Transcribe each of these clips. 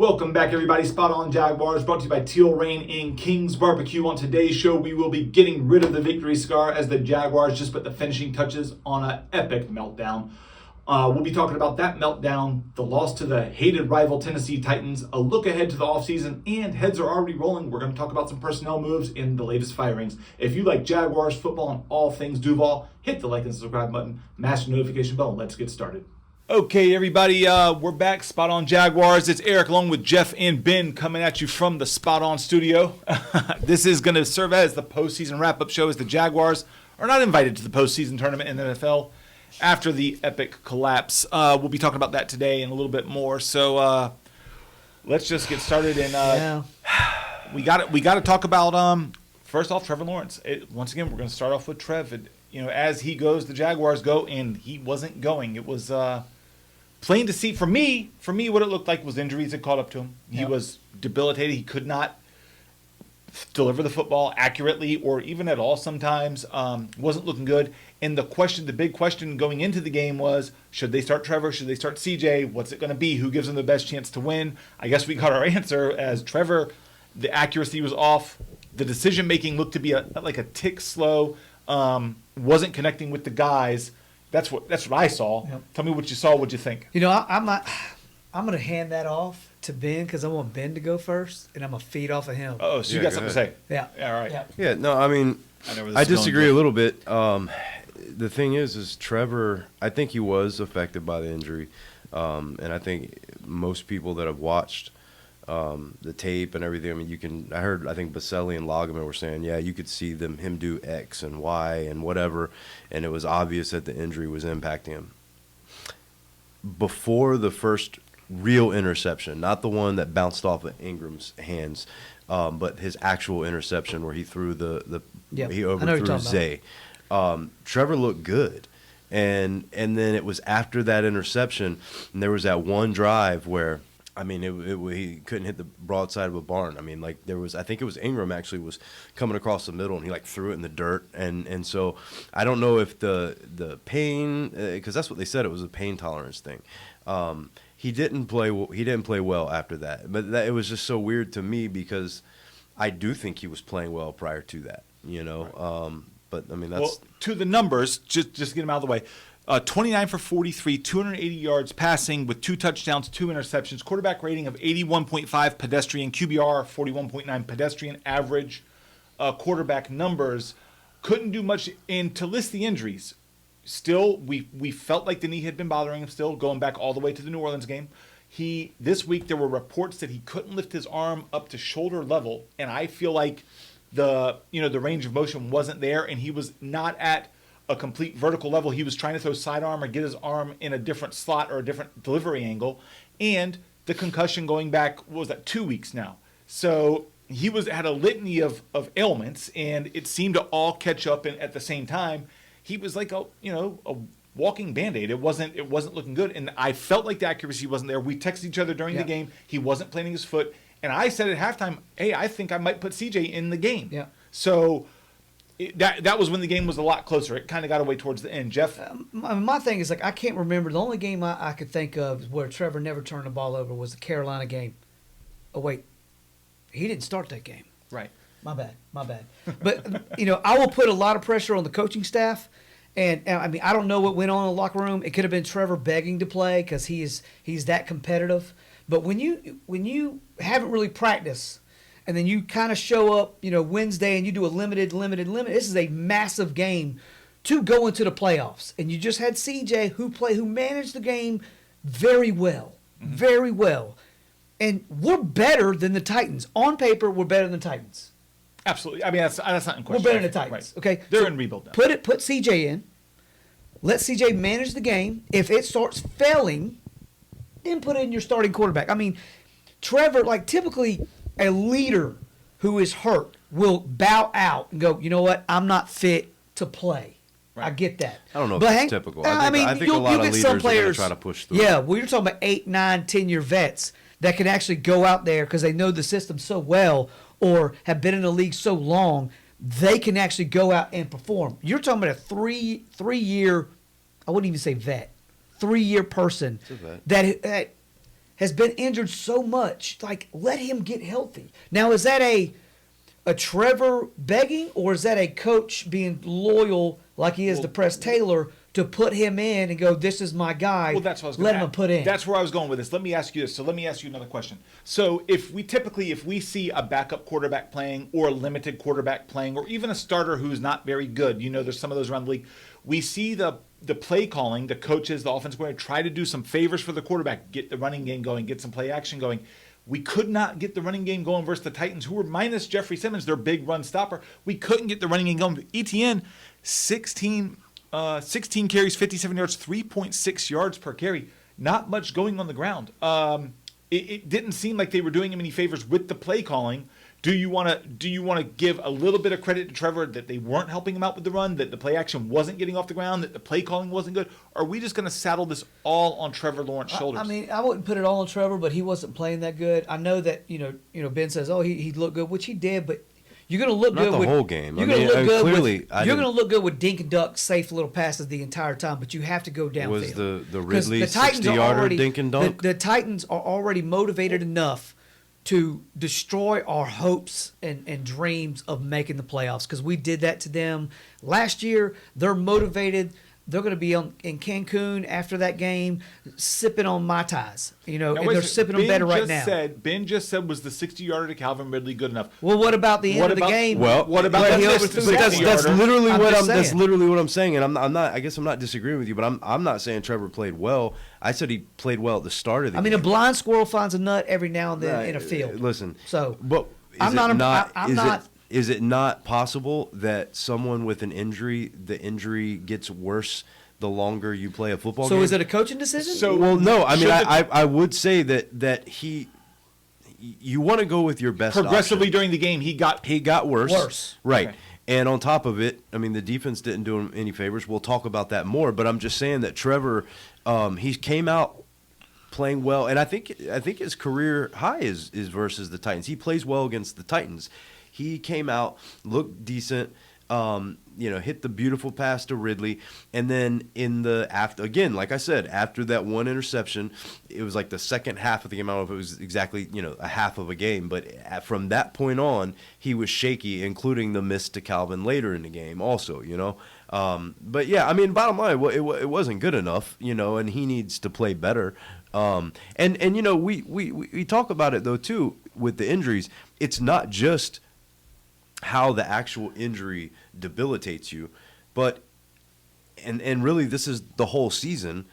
Welcome back, everybody. Spot On Jaguars, brought to you by Teal Reign in King's Barbecue. On today's show, we will be getting rid of the victory scar as the Jaguars just put the finishing touches on an epic meltdown. We'll be talking about that meltdown, the loss to the hated rival Tennessee Titans, a look ahead to the offseason, and heads are already rolling. We're going to talk about some personnel moves in the latest firings. If you like Jaguars football and all things Duval, hit the like and subscribe button, mash the notification bell, and let's get started. Okay, everybody, we're back. Spot On Jaguars. It's Eric along with Jeff and Ben coming at you from the Spot On studio. This is going to serve as the postseason wrap-up show as the Jaguars are not invited to the postseason tournament in the NFL after the epic collapse. We'll be talking about that today and a little bit more. So let's just get started. And we got to talk about first off Trevor Lawrence. Once again, we're going to start off with Trev. As he goes, the Jaguars go, and he wasn't going. It was plain to see for me what it looked like was injuries had caught up to him. He was debilitated. He could not deliver the football accurately or even at all sometimes. Wasn't looking good. And the big question going into the game was, should they start Trevor? Should they start CJ? What's it going to be? Who gives them the best chance to win? I guess we got our answer as Trevor. The accuracy was off. The decision-making looked to be like a tick slow. Wasn't connecting with the guys. That's what I saw. Yep. Tell me what you saw. What'd you think? I'm going to hand that off to Ben because I want Ben to go first, and I'm going to feed off of him. Oh, so you got something to say? Yeah. All right. Yeah. No, I mean, I disagree a little bit. The thing is Trevor, I think he was affected by the injury, and I think most people that have watched the tape and everything. I mean, I think Baselli and Loggeman were saying, yeah, you could see him do X and Y and whatever, and it was obvious that the injury was impacting him. Before the first real interception, not the one that bounced off of Ingram's hands, but his actual interception where he threw he overthrew Zay. Trevor looked good. And then it was after that interception, and there was that one drive where, I mean, he couldn't hit the broadside of a barn. I mean, I think it was Ingram actually was coming across the middle, and he threw it in the dirt. And so I don't know if the pain, because that's what they said, it was a pain tolerance thing. He didn't play well after that. But it was just so weird to me because I do think he was playing well prior to that, Right. But I mean, that's to the numbers. Just get them out of the way. 29 for 43, 280 yards passing with 2 touchdowns, 2 interceptions, quarterback rating of 81.5 pedestrian, QBR 41.9 pedestrian, average quarterback numbers. Couldn't do much. And to list the injuries, still we felt like the knee had been bothering him still, going back all the way to the New Orleans game. This week there were reports that he couldn't lift his arm up to shoulder level, and I feel like the range of motion wasn't there, and he was not at a complete vertical level. He was trying to throw sidearm or get his arm in a different slot or a different delivery angle. And the concussion going back, what was that, 2 weeks now? So he had a litany of ailments, and it seemed to all catch up at the same time. He was like a walking Band-Aid. It wasn't looking good. And I felt like the accuracy wasn't there. We texted each other during the game. He wasn't planting his foot. And I said at halftime, hey, I think I might put CJ in the game. Yeah. So that was when the game was a lot closer. It kind of got away towards the end. Jeff? My thing is, I can't remember. The only game I could think of where Trevor never turned the ball over was the Carolina game. Oh, wait. He didn't start that game. Right. My bad. But, I will put a lot of pressure on the coaching staff. And I mean, I don't know what went on in the locker room. It could have been Trevor begging to play because he's that competitive. But when you haven't really practiced, and then you kind of show up, Wednesday, and you do a limited. This is a massive game to go into the playoffs, and you just had CJ who managed the game very well, very well, and we're better than the Titans on paper. We're better than the Titans. Absolutely. I mean, that's not in question. We're better than the Titans. Right. Okay, they're in rebuild now. Put CJ in. Let CJ manage the game. If it starts failing, then put in your starting quarterback. I mean, Trevor, typically a leader who is hurt will bow out and go, you know what, I'm not fit to play. Right. I get that. I don't know if that's typical. I think a lot of leaders are going to try to push through. Yeah, well, you're talking about 8, 9, 10-year vets that can actually go out there because they know the system so well or have been in the league so long, they can actually go out and perform. You're talking about a three-year, I wouldn't even say vet, 3-year person that has been injured so much. Like, let him get healthy. Now, is that a Trevor begging, or is that a coach being loyal like he is to Press Taylor to put him in and go, this is my guy? Well, that's what I was let him put in. That's where I was going with this. Let me ask you this. So let me ask you another question. So if we see a backup quarterback playing, or a limited quarterback playing, or even a starter who's not very good, there's some of those around the league, we see the play calling, the coaches, the offense going to try to do some favors for the quarterback, get the running game going, get some play action going. We could not get the running game going versus the Titans, who were minus Jeffrey Simmons, their big run stopper. We couldn't get the running game going. ETN, 16 carries, 57 yards, 3.6 yards per carry. Not much going on the ground. It didn't seem like they were doing him any favors with the play calling. Do you want to give a little bit of credit to Trevor that they weren't helping him out with the run, that the play action wasn't getting off the ground, that the play calling wasn't good? Or are we just going to saddle this all on Trevor Lawrence's shoulders? I mean, I wouldn't put it all on Trevor, but he wasn't playing that good. I know that Ben says, "Oh, he looked good," which he did, but you're going to look Not good the with whole game. You're going to look good. You're going to look good with dink and duck, safe little passes the entire time, but you have to go downfield. Was the Ridley 60-yarder dink and dunk? The Titans are already motivated enough to destroy our hopes and dreams of making the playoffs, because we did that to them last year. They're motivated. They're going to be in Cancun after that game, sipping on Mai Tais, and they're sipping them better right now. Ben just said, was the 60-yarder to Calvin Ridley good enough? Well, what about the end of the game? Well, what about that's literally what I'm saying, and I'm not. I guess I'm not disagreeing with you, but I'm not saying Trevor played well. I said he played well at the start of the game. A blind squirrel finds a nut every now and then in a field. Listen, so but is it not possible that someone with an injury, the injury gets worse the longer you play a football game? So is it a coaching decision? Well, no. I mean, I would say that you want to go with your best progressively option. During the game. He got worse. Right. Okay. And on top of it, I mean, the defense didn't do him any favors. We'll talk about that more. But I'm just saying that Trevor, he came out playing well, and I think his career high is versus the Titans. He plays well against the Titans. He came out, looked decent, hit the beautiful pass to Ridley, and then again, like I said, after that one interception, it was like the second half of the game. I don't know if it was exactly a half of a game, but from that point on, he was shaky, including the miss to Calvin later in the game, also. But yeah, I mean, bottom line, it wasn't good enough, and he needs to play better. We talk about it though too with the injuries. It's not just how the actual injury debilitates you, but and really this is the whole season.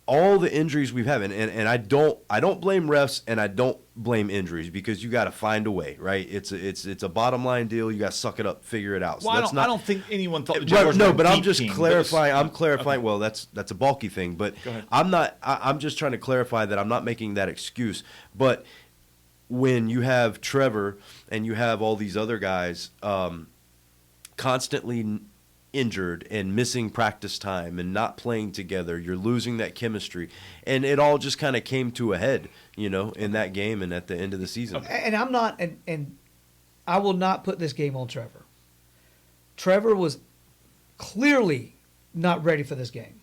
All the injuries we've had, and I don't blame refs and I don't blame injuries, because you got to find a way, right? It's a bottom line deal. You got to suck it up, figure it out. So well, I don't think anyone thought the Jaguars no, were but a I'm deep just team, clarifying. I'm clarifying. Okay. Well, that's a bulky thing, but Go ahead. I'm not. I'm just trying to clarify that I'm not making that excuse. But when you have Trevor and you have all these other guys constantly injured and missing practice time and not playing together, you're losing that chemistry, and it all just kind of came to a head, in that game and at the end of the season. Okay. And I'm not, and I will not put this game on Trevor. Trevor was clearly not ready for this game.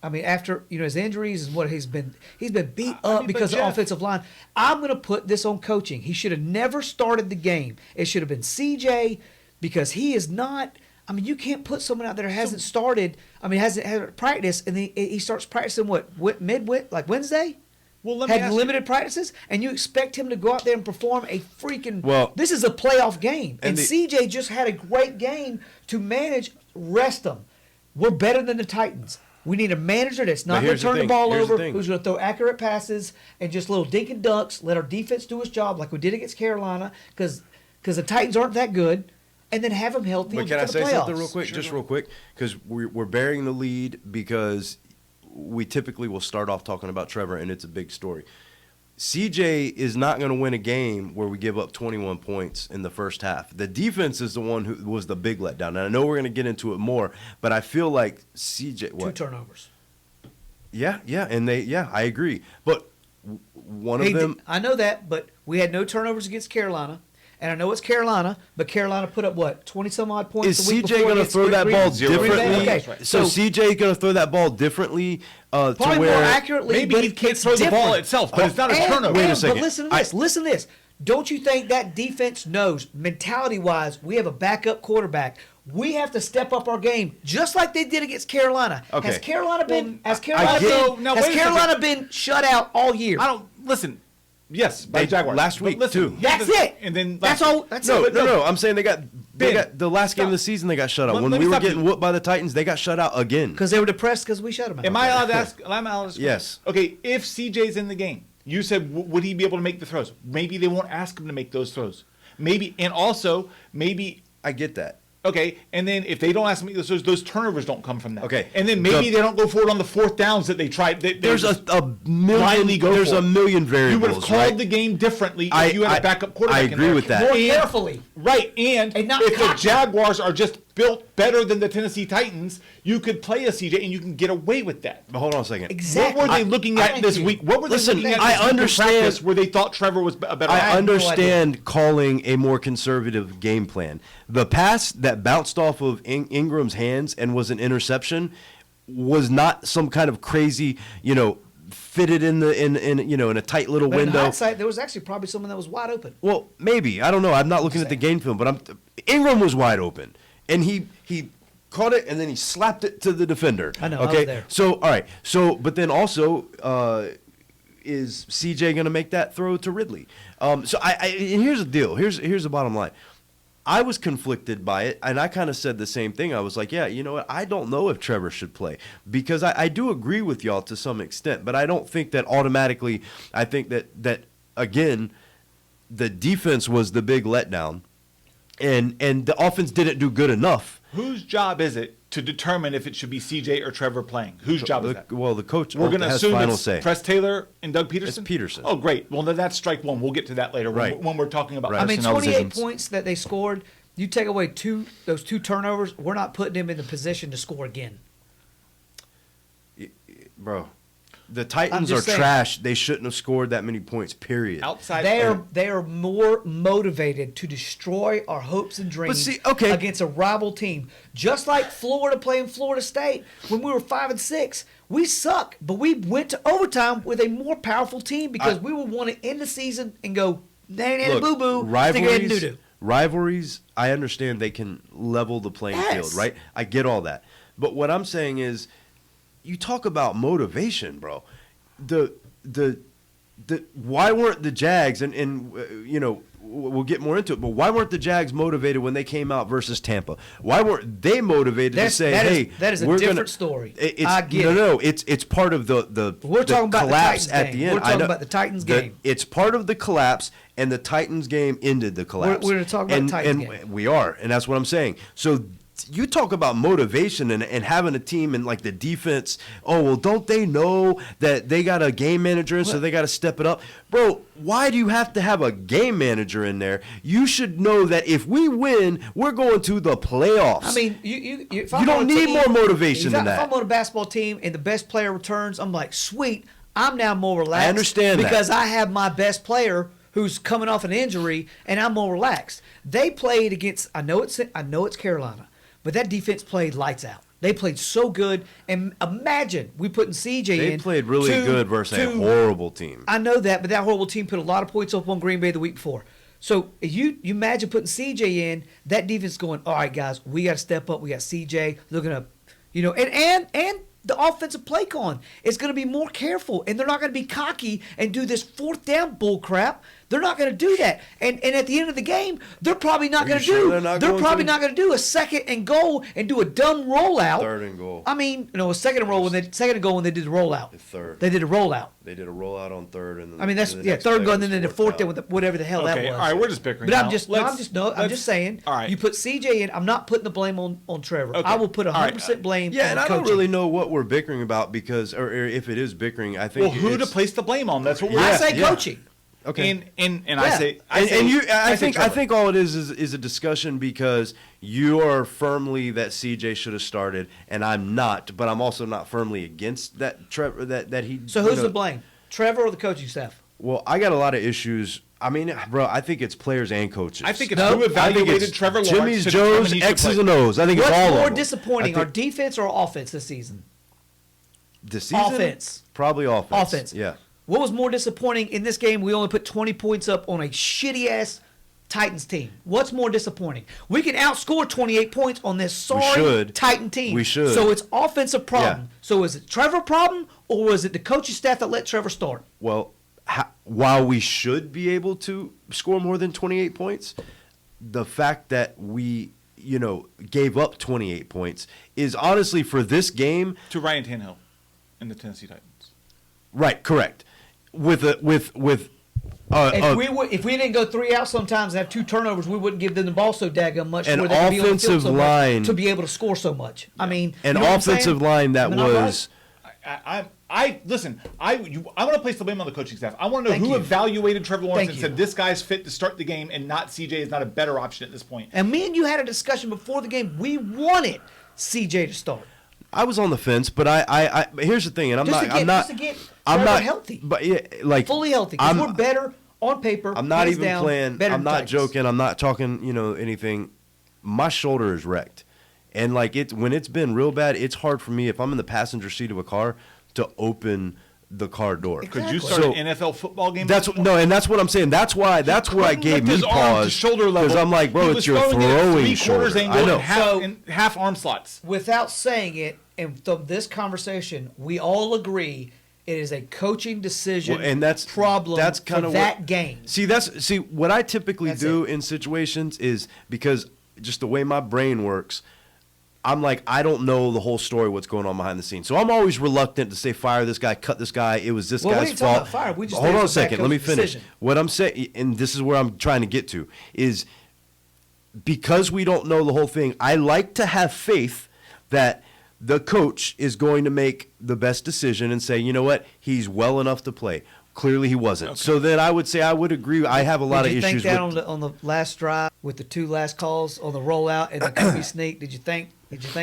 I mean, after his injuries and what he's been beat up because of the offensive line. I'm going to put this on coaching. He should have never started the game. It should have been CJ, because he is not. I mean, you can't put someone out there who hasn't started. I mean, hasn't practiced, and he starts practicing like Wednesday. Well, let me had limited practices, and you expect him to go out there and perform a freaking. Well, this is a playoff game, and CJ just had a great game to manage. Rest them. We're better than the Titans. We need a manager that's not going to turn the ball over, who's going to throw accurate passes and just little dink and dunks. Let our defense do its job like we did against Carolina, because the Titans aren't that good. And then have them healthy. But can I say something real quick? Sure. Just real quick, because we're burying the lead, because we typically will start off talking about Trevor, and it's a big story. CJ is not going to win a game where we give up 21 points in the first half. The defense is the one who was the big letdown. And I know we're going to get into it more, but I feel like CJ... Two turnovers. Yeah, I agree. But one of them... I know that, but we had no turnovers against Carolina. And I know it's Carolina, but Carolina put up, what, 20-some-odd points Is the week CJ before going to against throw that Green ball Bay? differently? Okay. Right. So CJ going to throw that ball differently to Probably where more accurately, maybe but he can't it's throw the ball different. itself, but it's not a turnover. Wait a second. But listen to this. Don't you think that defense knows, mentality-wise, we have a backup quarterback. We have to step up our game, just like they did against Carolina. Okay. Has Carolina been Now, wait a second. been shut out all year? I don't listen. Yes, by They- the Jaguars last week, too. That's it. And then That's last all. week. That's No, it. no. I'm saying they got the last game Stop. of the season. They got shut out. Let When me we were stop getting you. whooped by the Titans, they got shut out again. Because they were depressed because we shut them out. Am I allowed to ask? Am I allowed to ask? Yes. Okay, if CJ's in the game, you said would he be able to make the throws? Maybe they won't ask him to make those throws. Maybe, and also maybe. I get that. Okay, and then if they don't ask me, those turnovers don't come from that. Okay. And then maybe they don't go forward on the fourth downs that they tried. There's a blindly million. go There's for a it. million You variables. would have called right? the game differently if you had a backup quarterback. I in agree there. with that. More And- carefully. Right, and not if the cocky. Jaguars are just built better than the Tennessee Titans, you could play a CJ and you can get away with that. But hold on a second. Exactly. What were they looking at Thank this you. week? What were they Listen, looking at I this week in understand- practice where they thought Trevor was a better I option? understand calling a more conservative game plan. The pass that bounced off of Ingram's hands and was an interception was not some kind of crazy, fitted in a tight little But in window. hindsight, there was actually probably someone that was wide open. Well, maybe. I don't know. I'm not looking at the game film, but Ingram was wide open, and he caught it and then he slapped it to the defender. I know, I Okay. was there. So all right. So but then also is CJ going to make that throw to Ridley? So and here's the deal. Here's the bottom line. I was conflicted by it, and I kind of said the same thing. I was like, yeah, you know what? I don't know if Trevor should play because I do agree with y'all to some extent, but I don't think that automatically. I think that again, the defense was the big letdown, and the offense didn't do good enough. Whose job is it to determine if it should be CJ or Trevor playing? Whose job is that? Well, the coach We're going to has assume final it's say. Press Taylor and Doug Peterson? It's Peterson. Oh, great. Well, then that's strike one. We'll get to that later Right. when we're talking about Right. I mean, personnel 28 decisions. points that they scored. You take away those two turnovers, we're not putting them in the position to score again. Bro, the Titans I'm are just saying. trash. They shouldn't have scored that many points, period. Outside They are more motivated to destroy our hopes and dreams see, okay. against a rival team. Just like Florida playing Florida State when we were 5-6, we suck, but we went to overtime with a more powerful team because we would want to end the season and go Look, boo boo, stick your head in doo-doo. rivalries, I understand they can level the playing Yes. field, right? I get all that. But what I'm saying is, you talk about motivation, bro. The why weren't the Jags and we'll get more into it, but why weren't the Jags motivated when they came out versus Tampa? Why weren't they motivated to say, "Hey, that is a we're different gonna, story." It's, I get it. No, it's part of the We're talking about the collapse Titans at game. the end. We're I talking know- about the Titans game. It's part of the collapse, and the Titans game ended the collapse. We're gonna talk about the Titans game. We are, and that's what I'm saying. So you talk about motivation and having a team and like the defense. Oh, well, don't they know that they got a game manager and so they got to step it up? Bro, why do you have to have a game manager in there? You should know that if we win, we're going to the playoffs. I mean, you don't need more motivation than that. If I'm on a basketball team and the best player returns, I'm like, sweet, I'm now more relaxed. I understand that. because I have my best player who's coming off an injury, and I'm more relaxed. They played against. I know it's Carolina, but that defense played lights out. They played so good, and imagine we putting CJ in. They played really good versus a horrible team. I know that, but that horrible team put a lot of points up on Green Bay the week before. So you imagine putting CJ in, that defense going, all right, guys, we got to step up. We got CJ looking up, and the offensive play calling is going to be more careful, and they're not going to be cocky and do this fourth down bull crap. They're not going to do that. And at the end of the game, they're probably not going to do. They're probably not going to do a second and goal and do a dumb rollout. Third and goal. I mean, a second and goal second and goal when they did the rollout. Third. They did a rollout. They did a rollout on third, and then I mean, that's and the next third play goal, and was then the fourth down with whatever the hell Okay, that was. all right, we're just bickering But now. I'm just saying. All right. You put CJ in. I'm not putting the blame on Trevor. Okay. I will put 100% All right. blame. Yeah, on and I coaching. don't really know what we're bickering about because, or if it is bickering, I think. Well, who to it's- place the blame on? That's what we're I say asking. coaching. Okay. And Yeah. I say I think all it is a discussion because you are firmly that CJ should have started, and I'm not, but I'm also not firmly against that Trevor that he. So who's to blame? Trevor or the coaching staff? Well, I got a lot of issues. I mean, bro, I think it's players and coaches. I think it's who evaluated Trevor Lawrence. Jimmy's, Joe's, X's and O's. I think it's all of them. What's more disappointing, our defense or offense this season? This season? Offense. Probably offense. Offense. Yeah. What was more disappointing in this game? We only put 20 points up on a shitty-ass Titans team. What's more disappointing? We can outscore 28 points on this sorry Titan team. We should. So it's offensive problem. Yeah. So is it Trevor problem or was it the coaching staff that let Trevor start? Well, while we should be able to score more than 28 points, the fact that we, gave up 28 points is honestly for this game to Ryan Tannehill and the Tennessee Titans. Right, correct. If we didn't go 3 out sometimes and have 2 turnovers, we wouldn't give them the ball so daggone much. An where they could be on the field offensive so much line to be able to score so much. I mean, an offensive line that was. Listen. I want to place the blame on the coaching staff. I want to know who evaluated Trevor Lawrence and said this guy's fit to start the game, and not CJ is not a better option at this point. And me and you had a discussion before the game. We wanted CJ to start. I was on the fence, but I here's the thing, and I'm not healthy, but yeah, like fully healthy. Because we're better on paper. I'm not even playing. I'm not joking. I'm not talking. Anything. My shoulder is wrecked. And when it's been real bad, it's hard for me if I'm in the passenger seat of a car to open the car door. Could you start an NFL football game? And that's what I'm saying. That's where I gave me pause. Shoulder level. Because I'm like, bro, it's your throwing shoulder. I know. Half arm slots. Without saying it, and from this conversation, we all agree it is a coaching decision problem that's kind for of that game. See, what I typically do in situations is because just the way my brain works, I'm like, I don't know the whole story, what's going on behind the scenes. So I'm always reluctant to say, fire this guy, cut this guy. It was this guy's fault. About fire. We just Hold on a second. Let me finish. What I'm saying, and this is where I'm trying to get to, is because we don't know the whole thing, I like to have faith that the coach is going to make the best decision and say, you know what, he's well enough to play. Clearly he wasn't. Okay. So then I would say I would agree. I have a lot of issues. Did you think that on the last drive with the 2 last calls on the rollout and the QB sneak? Did you think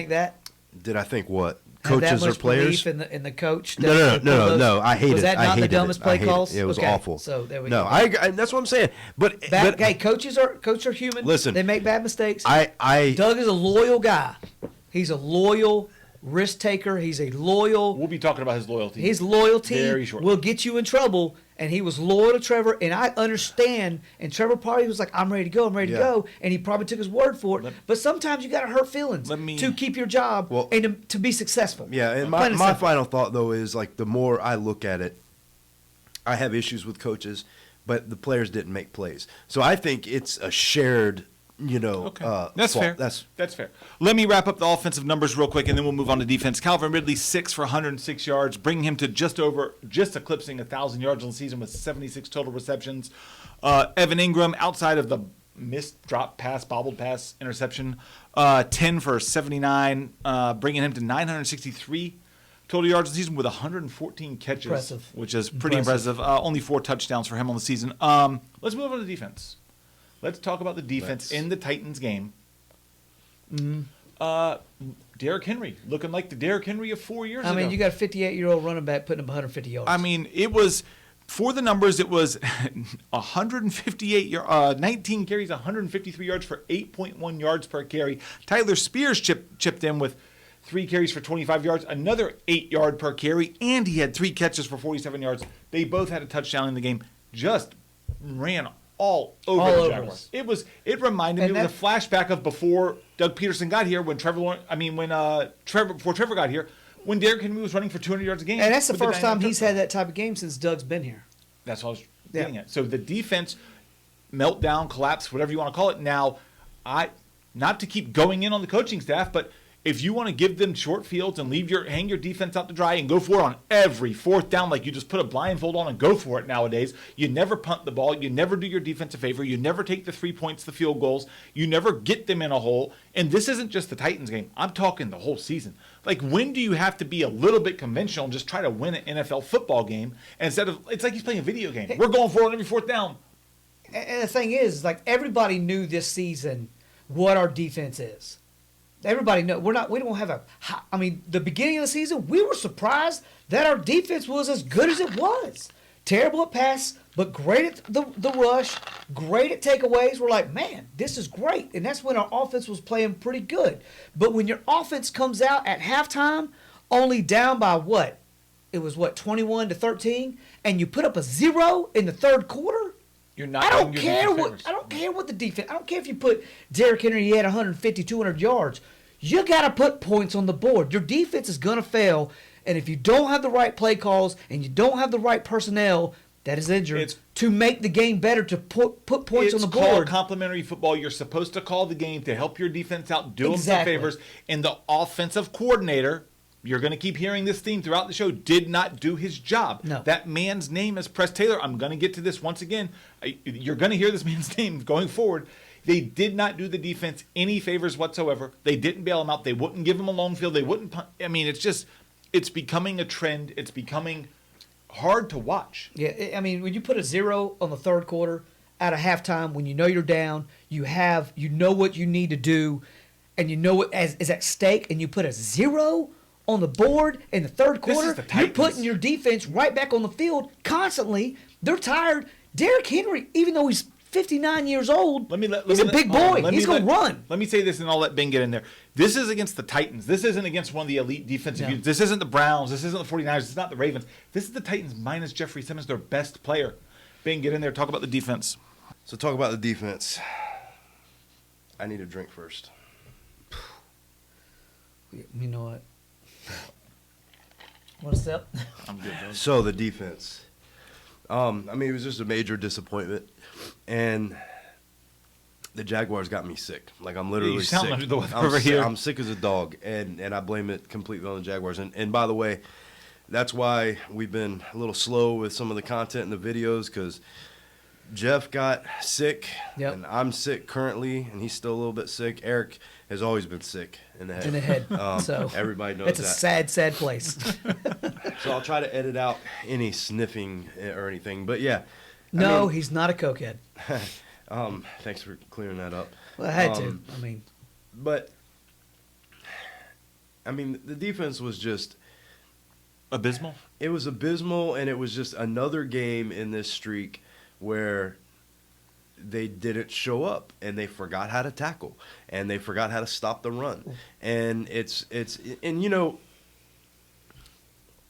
that? Did I think what? Coaches or players? In the coach? No. I hate it. Was that not the dumbest play calls? It was awful. So there we go. I that's what I'm saying. But hey, coaches are human. Listen, they make bad mistakes. Doug is a loyal guy. He's a loyal risk taker. He's a loyal. We'll be talking about his loyalty. His loyalty very shortly will get you in trouble. And he was loyal to Trevor, and I understand. And Trevor probably was like, "I'm ready to go. I'm ready to go." And he probably took his word for it. But sometimes you got to hurt feelings to keep your job and to be successful. Yeah. And my final thought though is the more I look at it, I have issues with coaches, but the players didn't make plays. So I think it's a shared. That's fair. That's fair. Let me wrap up the offensive numbers real quick, and then we'll move on to defense. Calvin Ridley, 6 for 106 yards, bringing him to just eclipsing 1,000 yards on the season with 76 total receptions. Evan Ingram, outside of the missed drop pass, bobbled pass, interception, 10 for 79, bringing him to 963 total yards on the season with 114 catches, which is pretty impressive. Only 4 touchdowns for him on the season. Let's move on to defense. Let's talk about the defense in the Titans game. Derrick Henry, looking like the Derrick Henry of 4 years ago. I mean, you got a 58-year-old running back putting up 150 yards. I mean, it was, for the numbers, it was 19 carries, 153 yards for 8.1 yards per carry. Tyler Spears chipped in with 3 carries for 25 yards, another 8 yard per carry, and he had 3 catches for 47 yards. They both had a touchdown in the game. Just ran all over the Jaguars. It reminded me of a flashback of before Doug Peterson got here, before Trevor got here, when Derrick Henry was running for 200 yards a game. And that's the first time he's had that type of game since Doug's been here. That's what I was getting at. So the defense meltdown, collapse, whatever you want to call it. Now, not to keep going in on the coaching staff, but if you want to give them short fields and hang your defense out to dry and go for it on every 4th down, like you just put a blindfold on and go for it nowadays, you never punt the ball, you never do your defense a favor, you never take the 3 points, the field goals, you never get them in a hole. And this isn't just the Titans game. I'm talking the whole season. Like, when do you have to be a little bit conventional and just try to win an NFL football game instead of, it's like he's playing a video game. We're going for it on every 4th down. And the thing is, everybody knew this season what our defense is. Everybody knows we don't have the beginning of the season, we were surprised that our defense was as good as it was. terrible at pass, but great at the rush, great at takeaways. We're like, man, this is great. And that's when our offense was playing pretty good. But when your offense comes out at halftime, only down by what? It was 21-13, and you put up a 0 in the third quarter? You're not. I don't care what the defense. I don't care if you put Derrick Henry, he had 150, 200 yards. You got to put points on the board. Your defense is going to fail, and if you don't have the right play calls and you don't have the right personnel that is injured to make the game better, to put points on the board. It's called complementary football. You're supposed to call the game to help your defense out, do them some favors, and the offensive coordinator, you're going to keep hearing this theme throughout the show, did not do his job. No. That man's name is Press Taylor. I'm going to get to this once again. You're going to hear this man's name going forward. They did not do the defense any favors whatsoever. They didn't bail him out. They wouldn't give him a long field. They wouldn't punt. I mean, it's becoming a trend. It's becoming hard to watch. Yeah, I mean, when you put a 0 on the third quarter at a halftime, when you know you're down, you know what you need to do, and you know what is at stake, and you put a 0 on the board in the third quarter, you're putting your defense right back on the field constantly. They're tired. Derrick Henry, even though he's 59 years old, he's a big boy. He's going to run. Let me say this, and I'll let Ben get in there. This is against the Titans. This isn't against one of the elite defensive units. This isn't the Browns. This isn't the 49ers. This is not the Ravens. This is the Titans minus Jeffrey Simmons, their best player. Ben, get in there. Talk about the defense. So talk about the defense. I need a drink first. You know what? What's up? I'm good, bro. So the defense. I mean, it was just a major disappointment, and the Jaguars got me sick. Like, I'm literally sick. Under the weather over here. I'm sick as a dog, and I blame it completely on the Jaguars. And by the way, that's why we've been a little slow with some of the content and the videos, because Jeff got sick, and I'm sick currently, and he's still a little bit sick. Eric has always been sick in the head. So everybody knows it's a sad, sad place. So I'll try to edit out any sniffing or anything. But yeah. No, he's not a cokehead. Thanks for clearing that up. Well, I had to. But the defense was just abysmal. It was abysmal, and it was just another game in this streak where they didn't show up, and they forgot how to tackle, and they forgot how to stop the run. And it's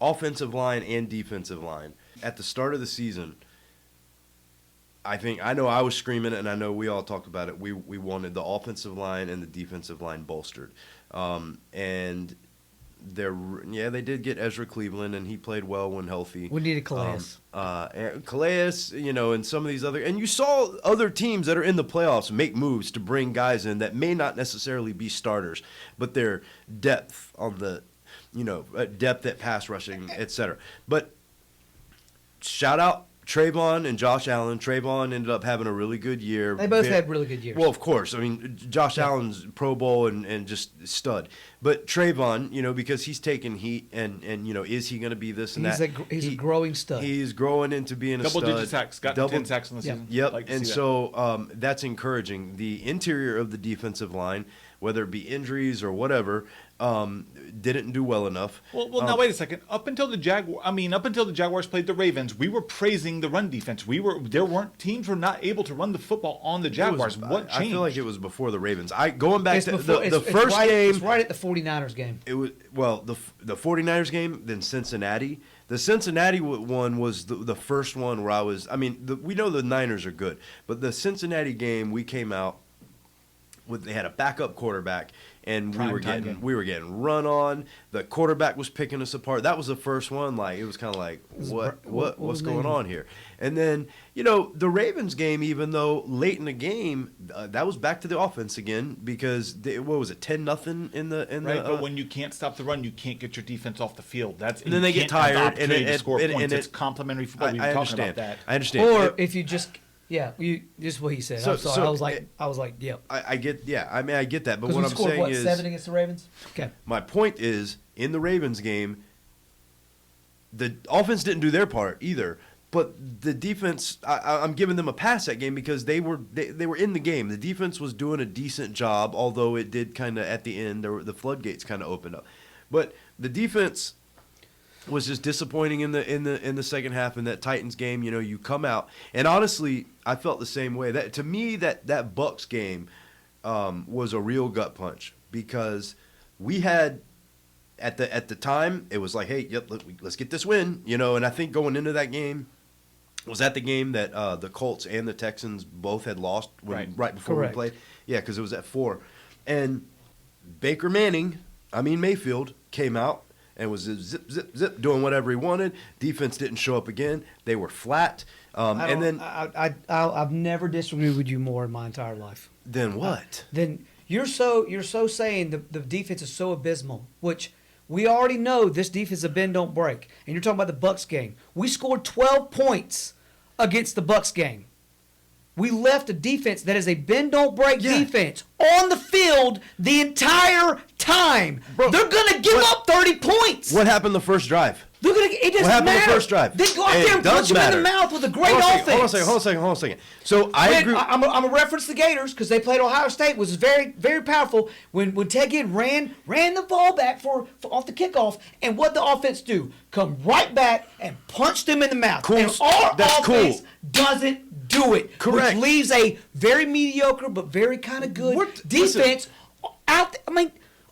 offensive line and defensive line. At the start of the season, I know I was screaming it, and I know we all talked about it. We wanted the offensive line and the defensive line bolstered. And they did get Ezra Cleveland, and he played well when healthy. We needed Calais. And some of these other, and you saw other teams that are in the playoffs make moves to bring guys in that may not necessarily be starters, but their depth on the, depth at pass rushing, etc. But shout out Trayvon and Josh Allen. Trayvon ended up having a really good year. They both had really good years. Well, of course. I mean, Josh Allen's Pro Bowl and just stud. But Trayvon, because he's taking heat and is he going to be this and that? He's a growing stud. He's growing into being a stud. Double-digit sacks. Got 10 sacks in the season. Yep. And so that's encouraging. The interior of the defensive line, whether it be injuries or whatever, didn't do well enough. Well, now wait a second. Up until the Jaguars played the Ravens, we were praising the run defense. Teams were not able to run the football on the Jaguars. What changed? I feel like it was before the Ravens. Going back to the first game. It's right at the 49ers game. It was the 49ers game, then Cincinnati. The Cincinnati one was the first one where we know the Niners are good, but the Cincinnati game, we came out they had a backup quarterback, and we were getting run on. The quarterback was picking us apart. That was the first one. Like, it was kind of like, what's going on here? And then the Ravens game, even though late in the game, that was back to the offense again, because what was it, 10-0 in the right? But when you can't stop the run, you can't get your defense off the field. And then they get tired, and it's complementary football. I understand. About that. I understand. Or if you just. Yeah, just what he said. I'm sorry. I was like, yeah. I get that. But what I'm scored, saying is 7 against the Ravens. Okay. My point is, in the Ravens game, the offense didn't do their part either. But the defense, I'm giving them a pass that game because they were in the game. The defense was doing a decent job, although it did kind of at the end the floodgates kind of opened up. But the defense. was just disappointing in the second half in that Titans game. You know, you come out, and honestly, I felt the same way. That to me, that Bucks game was a real gut punch because we had at the time it was like, hey, yep, let's get this win, you know. And I think going into that game, was that the game that the Colts and the Texans both had lost right before Correct. we played? Yeah, because it was at 4, and Mayfield came out and was zip, zip, zip, doing whatever he wanted. Defense didn't show up again. They were flat. I've never disagreed with you more in my entire life. Then what? Then you're so saying the defense is so abysmal, which we already know this defense is a bend don't break. And you're talking about the Bucks game. We scored 12 points against the Bucks game. We left a defense that is a bend don't break defense on the field the entire time. Bro, they're gonna give up 30 points. What happened the first drive? It doesn't what happened matter. the first drive? They go out there and punch them in the mouth with a great offense. Hold on a second. So I agree. I'm a reference the Gators because they played Ohio State, which was very, very powerful. When Ted Ginn ran the ball back for off the kickoff, and what the offense do? Come right back and punch them in the mouth. Cool. And our That's offense cool. doesn't do it. Correct. Which leaves a very mediocre but very kind of good defense out.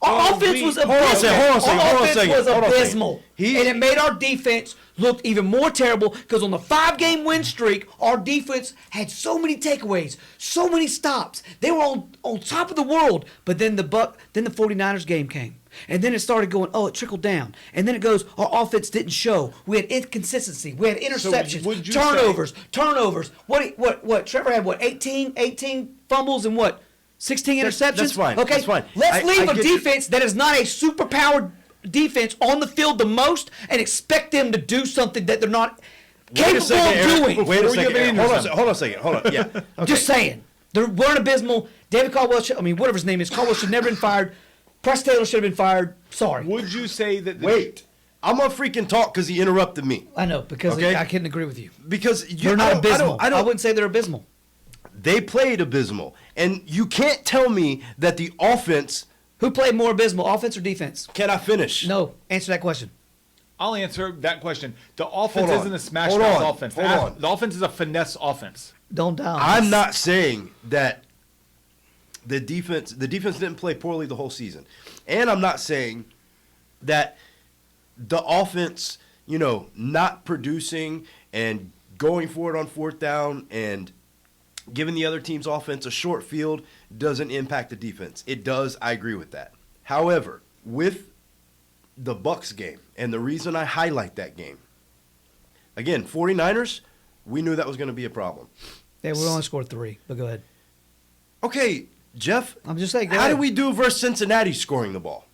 Our offense was abysmal. Our offense was abysmal. And it made our defense look even more terrible because on the 5-game win streak, our defense had so many takeaways, so many stops. They were on top of the world. But then the 49ers game came. And then it started going, it trickled down. And then it goes, our offense didn't show. We had inconsistency. We had interceptions, turnovers. What? Trevor had 18 fumbles and 16 interceptions? That's fine. Okay, That's fine. Let's leave a defense that is not a superpowered defense on the field the most and expect them to do something that they're not capable of doing. Wait a second. Hold on a second. Hold on. Yeah. Okay. Just saying. They weren't abysmal. David Caldwell, whatever his name is, Caldwell should never been fired. Press Taylor should have been fired. Sorry. Would you say that... Wait. I'm going to freaking talk because he interrupted me. I know, because I couldn't agree with you. Because they're not abysmal. I wouldn't say they're abysmal. They played abysmal. And you can't tell me that the offense... Who played more abysmal, offense or defense? Can I finish? No. Answer that question. I'll answer that question. The offense isn't a smash-mouth offense. The offense is a finesse offense. Don't doubt. I'm not saying that the defense didn't play poorly the whole season. And I'm not saying that the offense, not producing and going for it on 4th down and giving the other team's offense a short field doesn't impact the defense. It does. I agree with that. However, with the Bucks game, and the reason I highlight that game, again, 49ers, we knew that was going to be a problem. Yeah, we only scored 3, but go ahead. Okay, Jeff. I'm just saying. How did we do versus Cincinnati scoring the ball?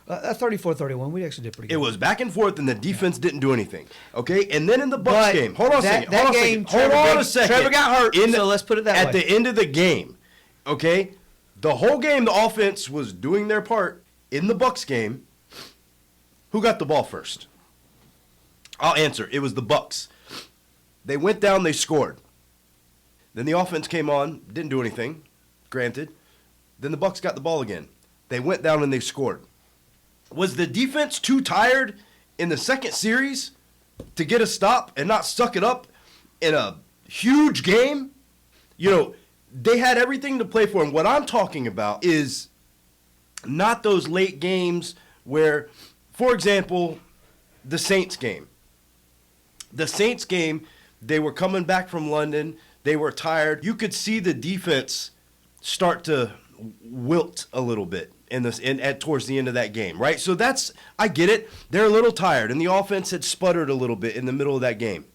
34-31, we actually did pretty good. It was back and forth, and the defense didn't do anything. Okay, and then in the Bucks game, hold on a second. Trevor got hurt, so let's put it that way. At the end of the game, okay, the whole game, the offense was doing their part. In the Bucks game, who got the ball first? I'll answer. It was the Bucks. They went down, they scored. Then the offense came on, didn't do anything, granted. Then the Bucks got the ball again. They went down and they scored. Was the defense too tired in the second series to get a stop and not suck it up in a huge game? They had everything to play for. And what I'm talking about is not those late games where, for example, the Saints game. The Saints game, they were coming back from London. They were tired. You could see the defense start to wilt a little bit towards the end of that game, right? So I get it. They're a little tired, and the offense had sputtered a little bit in the middle of that game.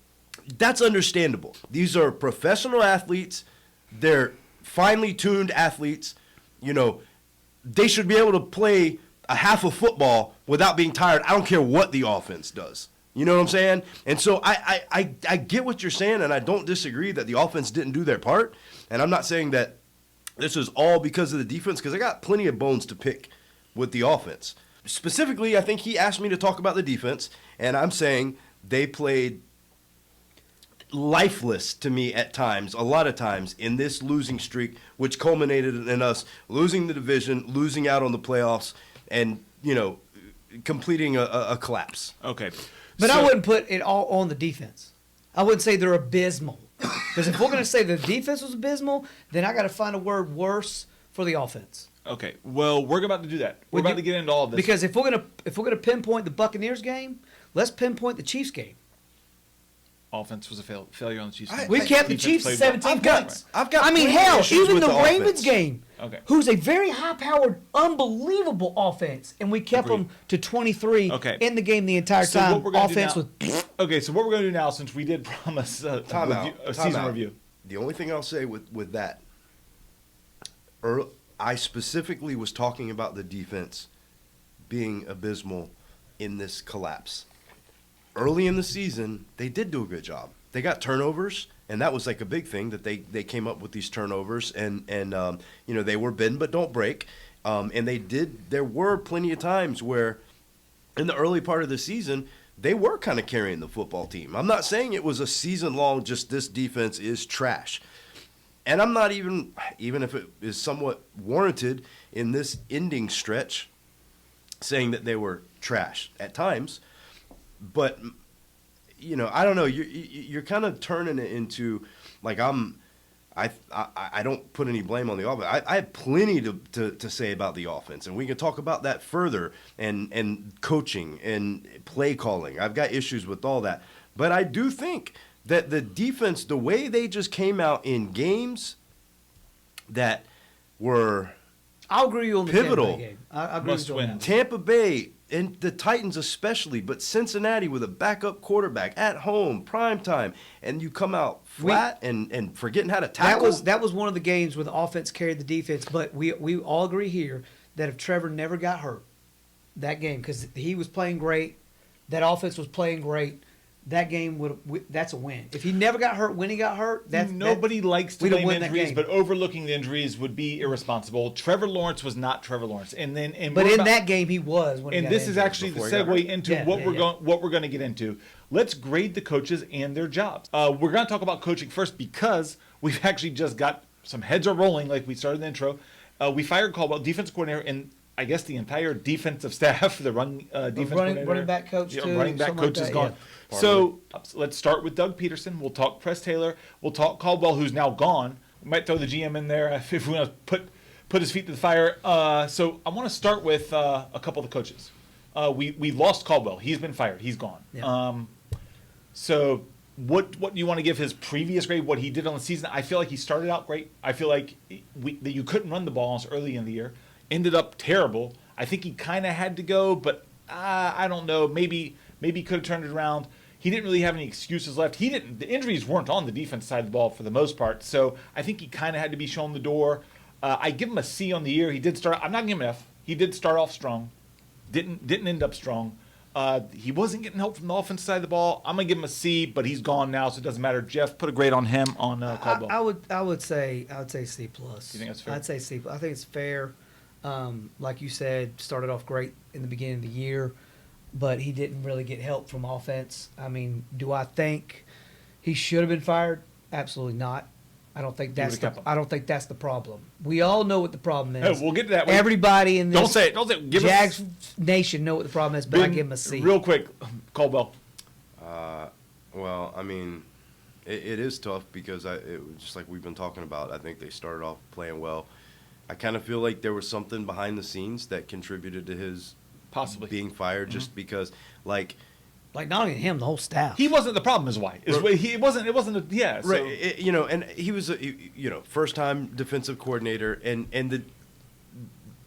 That's understandable. These are professional athletes. They're finely tuned athletes. They should be able to play a half of football without being tired. I don't care what the offense does. You know what I'm saying? And so I get what you're saying, and I don't disagree that the offense didn't do their part. And I'm not saying that this is all because of the defense, because I got plenty of bones to pick with the offense. Specifically, I think he asked me to talk about the defense, and I'm saying they played lifeless to me at times, a lot of times, in this losing streak, which culminated in us losing the division, losing out on the playoffs, and, completing a collapse. Okay. But I wouldn't put it all on the defense. I wouldn't say they're abysmal. Because if we're going to say the defense was abysmal, then I got to find a word worse for the offense. Okay. Well, we're about to do that. We're about to get into all of this. Because if we're gonna pinpoint the Buccaneers game, let's pinpoint the Chiefs game. Offense was a failure on the Chiefs. We kept the Chiefs 17 points. I mean, hell, even the Ravens game, okay, who's a very high-powered, unbelievable offense, and we kept them to 23 in the game the entire time. What we're gonna offense do now, was. Okay, so what we're going to do now, since we did promise a season review. The only thing I'll say with that, I specifically was talking about the defense being abysmal in this collapse. Early in the season, they did do a good job. They got turnovers, and that was like a big thing that they came up with these turnovers, and they were bend but don't break, and they did. There were plenty of times where, in the early part of the season, they were kind of carrying the football team. I'm not saying it was a season long. Just this defense is trash, and I'm not even if it is somewhat warranted in this ending stretch, saying that they were trash at times. But, I don't know. You're kind of turning it into like I don't put any blame on the offense. I have plenty to say about the offense, and we can talk about that further and coaching and play calling. I've got issues with all that. But I do think that the defense, the way they just came out in games that were I'll agree on the pivotal. Tampa Bay game. I agree Must with you on win. that. Tampa Bay and the Titans especially, but Cincinnati with a backup quarterback at home, prime time, and you come out flat and forgetting how to tackle. That was one of the games where the offense carried the defense, but we all agree here that if Trevor never got hurt, that game, because he was playing great, that offense was playing great, that game that's a win. If he never got hurt when he got hurt, Nobody likes to blame injuries, game. but overlooking the injuries would be irresponsible. Trevor Lawrence was not Trevor Lawrence, but in that game he was. When and he got this is injured. actually the segue into what we're going to get into. Let's grade the coaches and their jobs. We're going to talk about coaching first because we've actually just got some heads are rolling, like we started in the intro. We fired Caldwell, defensive coordinator, and I guess the entire defensive staff, the running back coach, too. Running back coach is gone. Yeah. So let's start with Doug Peterson. We'll talk Press Taylor. We'll talk Caldwell, who's now gone. We might throw the GM in there if we want to put his feet to the fire. So I want to start with a couple of the coaches. We lost Caldwell. He's been fired. He's gone. Yeah. So what do you want to give his previous grade, what he did on the season? I feel like he started out great. I feel like that you couldn't run the ball early in the year. Ended up terrible. I think he kind of had to go, but I don't know. Maybe he could have turned it around. He didn't really have any excuses left. The injuries weren't on the defense side of the ball for the most part, so I think he kind of had to be shown the door. I give him a C on the year. He did start. I'm not giving him an F. He did start off strong. Didn't end up strong. He wasn't getting help from the offense side of the ball. I'm gonna give him a C, but he's gone now, so it doesn't matter. Jeff, put a grade on him on Caldwell. I would say C plus. You think that's fair? I'd say C. I think it's fair. Like you said, started off great in the beginning of the year, but he didn't really get help from offense. I mean, do I think he should have been fired? Absolutely not. I don't think that's the problem. We all know what the problem is. Hey, we'll get to that. Everybody in this Don't say it. Jags nation know what the problem is, but I give him a C. Real quick, Caldwell. Well, I mean, it is tough because it was just like we've been talking about. I think they started off playing well. I kind of feel like there was something behind the scenes that contributed to his possibly being fired, just because, like not only him, the whole staff. He wasn't the problem. Is why it wasn't. Yeah, so. Right. And he was first time defensive coordinator, and the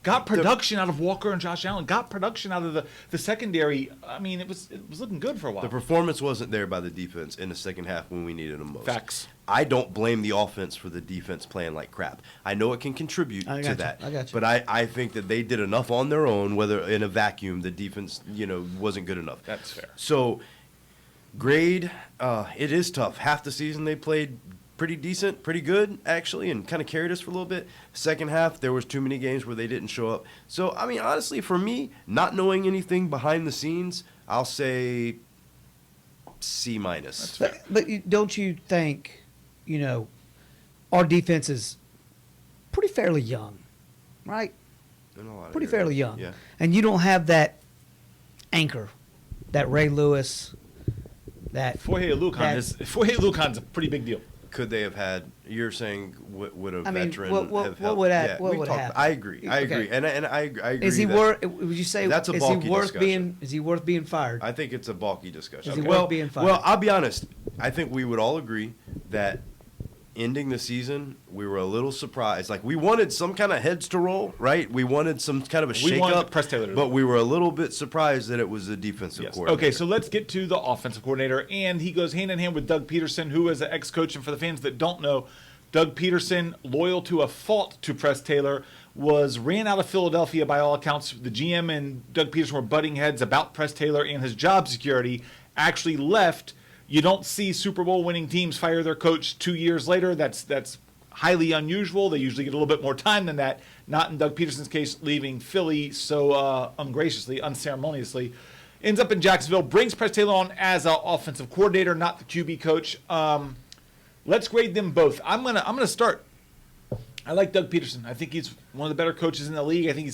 got production out of Walker and Josh Allen. Got production out of the secondary. I mean, it was looking good for a while. The performance wasn't there by the defense in the second half when we needed them most. Facts. I don't blame the offense for the defense playing like crap. I know it can contribute to that. I got you. But I think that they did enough on their own, whether in a vacuum, the defense, wasn't good enough. That's fair. So, grade, it is tough. Half the season they played pretty decent, pretty good, actually, and kind of carried us for a little bit. Second half, there was too many games where they didn't show up. So, I mean, honestly, for me, not knowing anything behind the scenes, I'll say C minus. But don't you think, our defense is pretty fairly young, right? Pretty fairly young. Yeah. And you don't have that anchor, that Ray Lewis, that Foye Lucon's a pretty big deal. Could they have had? You're saying would a veteran what have helped? would happen? I agree. I agree, and I agree. Is he worth? Would you say that's a bulky discussion? Is he worth being fired? I think it's a bulky discussion. Is he worth being fired? Well, I'll be honest. I think we would all agree that ending the season, we were a little surprised. Like, we wanted some kind of heads to roll, right? We wanted some kind of a shake-up, Press Taylor but we were a little bit surprised that it was a defensive coordinator. Okay, so let's get to the offensive coordinator, and he goes hand-in-hand with Doug Peterson, who is an ex-coach, and for the fans that don't know, Doug Peterson, loyal to a fault to Press Taylor, was ran out of Philadelphia by all accounts. The GM and Doug Peterson were butting heads about Press Taylor and his job security, actually left. You don't see Super Bowl winning teams fire their coach 2 years later. That's highly unusual. They usually get a little bit more time than that. Not in Doug Peterson's case, leaving Philly so ungraciously, unceremoniously. Ends up in Jacksonville, brings Press Taylor on as an offensive coordinator, not the QB coach. Let's grade them both. I'm gonna start. I like Doug Peterson. I think he's one of the better coaches in the league. I think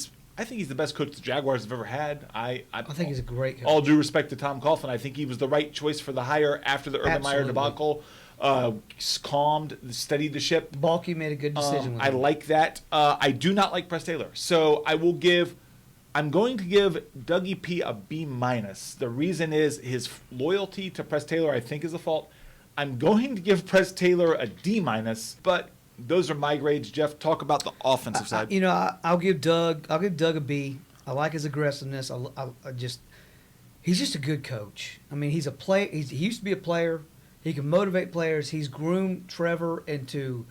he's the best coach the Jaguars have ever had. I think he's a great coach. All due respect to Tom Coughlin, I think he was the right choice for the hire after the Urban Meyer debacle. Calmed, steadied the ship. Balky made a good decision. With I like that. I do not like Press Taylor, so I'm going to give Dougie P a B-. The reason is his loyalty to Press Taylor, I think, is a fault. I'm going to give Press Taylor a D-, but those are my grades. Jeff, talk about the offensive side. I'll give Doug a B. I like his aggressiveness. He's just a good coach. I mean, he's a play. He used to be a player. He can motivate players. He's groomed Trevor into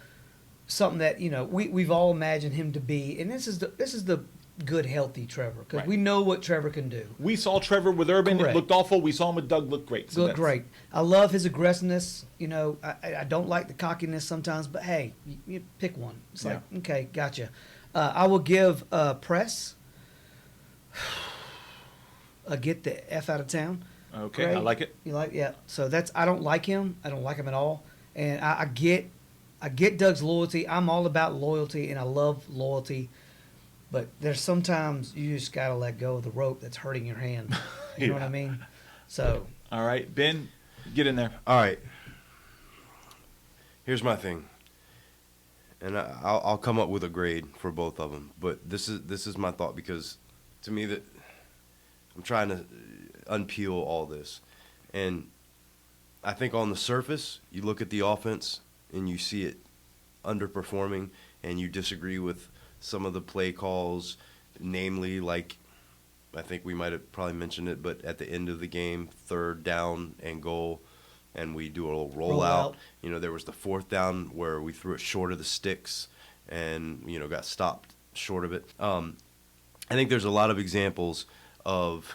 something that we've all imagined him to be. And this is the good, healthy Trevor, because we know what Trevor can do. We saw Trevor with Urban. Correct. It looked awful. We saw him with Doug. Looked great. Looked great. I love his aggressiveness. I don't like the cockiness sometimes, but hey, you pick one. It's like, okay, gotcha. I will give Press a get the F out of town. Okay, grade. I like it. You like, yeah. So I don't like him. I don't like him at all. And I get Doug's loyalty. I'm all about loyalty, and I love loyalty. But there's sometimes you just got to let go of the rope that's hurting your hand. You know what I mean? So. All right, Ben, get in there. All right. Here's my thing. And I'll come up with a grade for both of them. But this is my thought, because to me that I'm trying to unpeel all this. And I think on the surface, you look at the offense and you see it underperforming, and you disagree with some of the play calls, namely, like, I think we might have probably mentioned it, but at the end of the game, 3rd down and goal, and we do a little rollout. There was the 4th down where we threw it short of the sticks and, got stopped short of it. I think there's a lot of examples of,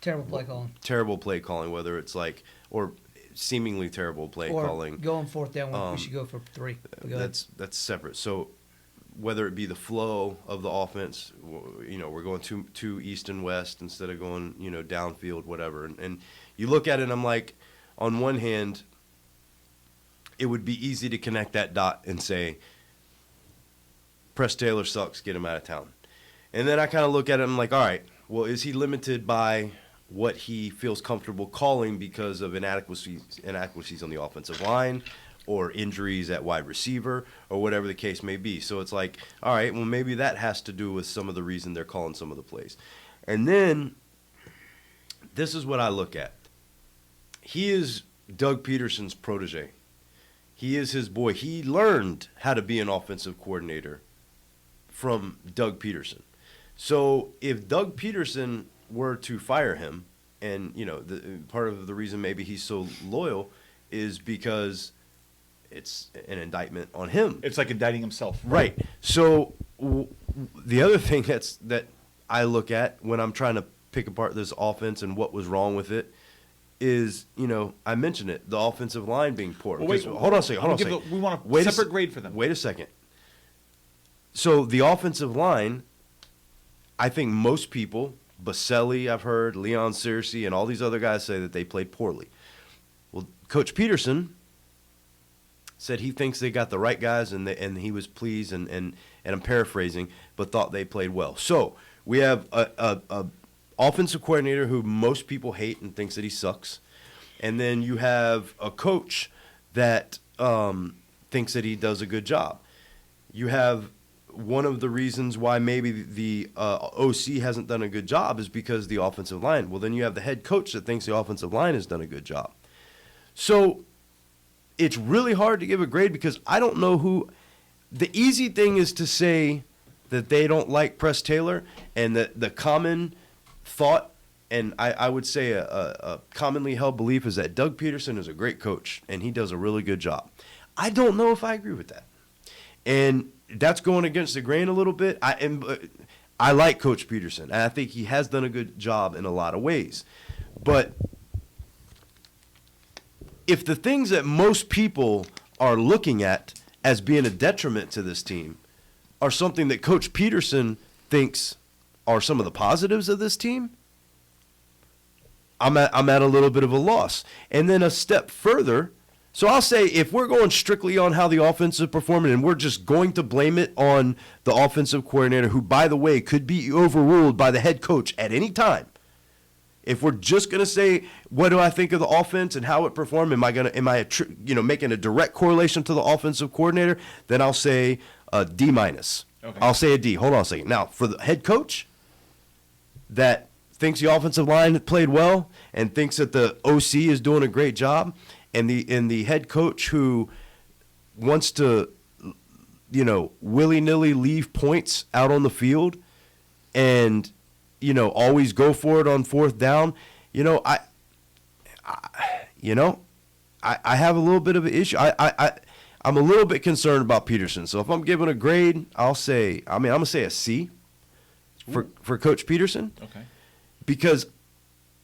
terrible play calling. Terrible play calling, whether it's like, or seemingly terrible play calling. Going 4th down, we should go for 3. That's separate. So whether it be the flow of the offense, we're going to east and west instead of going, downfield, whatever. And you look at it and I'm like, on one hand, it would be easy to connect that dot and say, Press Taylor sucks, get him out of town. And then I kind of look at it and I'm like, all right, well, is he limited by what he feels comfortable calling because of inadequacies on the offensive line, or injuries at wide receiver, or whatever the case may be? So it's like, all right, well, maybe that has to do with some of the reason they're calling some of the plays. And then this is what I look at. He is Doug Peterson's protege. He is his boy. He learned how to be an offensive coordinator from Doug Peterson. So if Doug Peterson were to fire him, and, part of the reason maybe he's so loyal is because it's an indictment on him. It's like indicting himself. Right. So the other thing that I look at when I'm trying to pick apart this offense and what was wrong with it is, I mentioned it, the offensive line being poor. Well, wait, hold on a second. We want a separate grade for them. Wait a second. So the offensive line, I think most people, Baselli, I've heard, Leon Searcy, and all these other guys say that they played poorly. Well, Coach Peterson said he thinks they got the right guys, and he was pleased, and I'm paraphrasing, but thought they played well. So we have a offensive coordinator who most people hate and thinks that he sucks. And then you have a coach that thinks that he does a good job. You have one of the reasons why maybe the OC hasn't done a good job is because the offensive line. Well, then you have the head coach that thinks the offensive line has done a good job. So it's really hard to give a grade because I don't know who. The easy thing is to say that they don't like Press Taylor, and the common thought, and I would say a commonly held belief, is that Doug Peterson is a great coach and he does a really good job. I don't know if I agree with that. And that's going against the grain a little bit. I like Coach Peterson, and I think he has done a good job in a lot of ways. But if the things that most people are looking at as being a detriment to this team are something that Coach Peterson thinks are some of the positives of this team, I'm at a little bit of a loss. And then a step further, so I'll say if we're going strictly on how the offense is performing and we're just going to blame it on the offensive coordinator, who, by the way, could be overruled by the head coach at any time. If we're just going to say, what do I think of the offense and how it performed, am I making a direct correlation to the offensive coordinator, then I'll say a D-. Okay. I'll say a D. Hold on a second. Now, for the head coach that thinks the offensive line played well and thinks that the OC is doing a great job, and the head coach who wants to, willy-nilly leave points out on the field and, always go for it on fourth down, I have a little bit of an issue. I'm a little bit concerned about Peterson. So if I'm giving a grade, I'm going to say a C for Coach Peterson. Okay. Because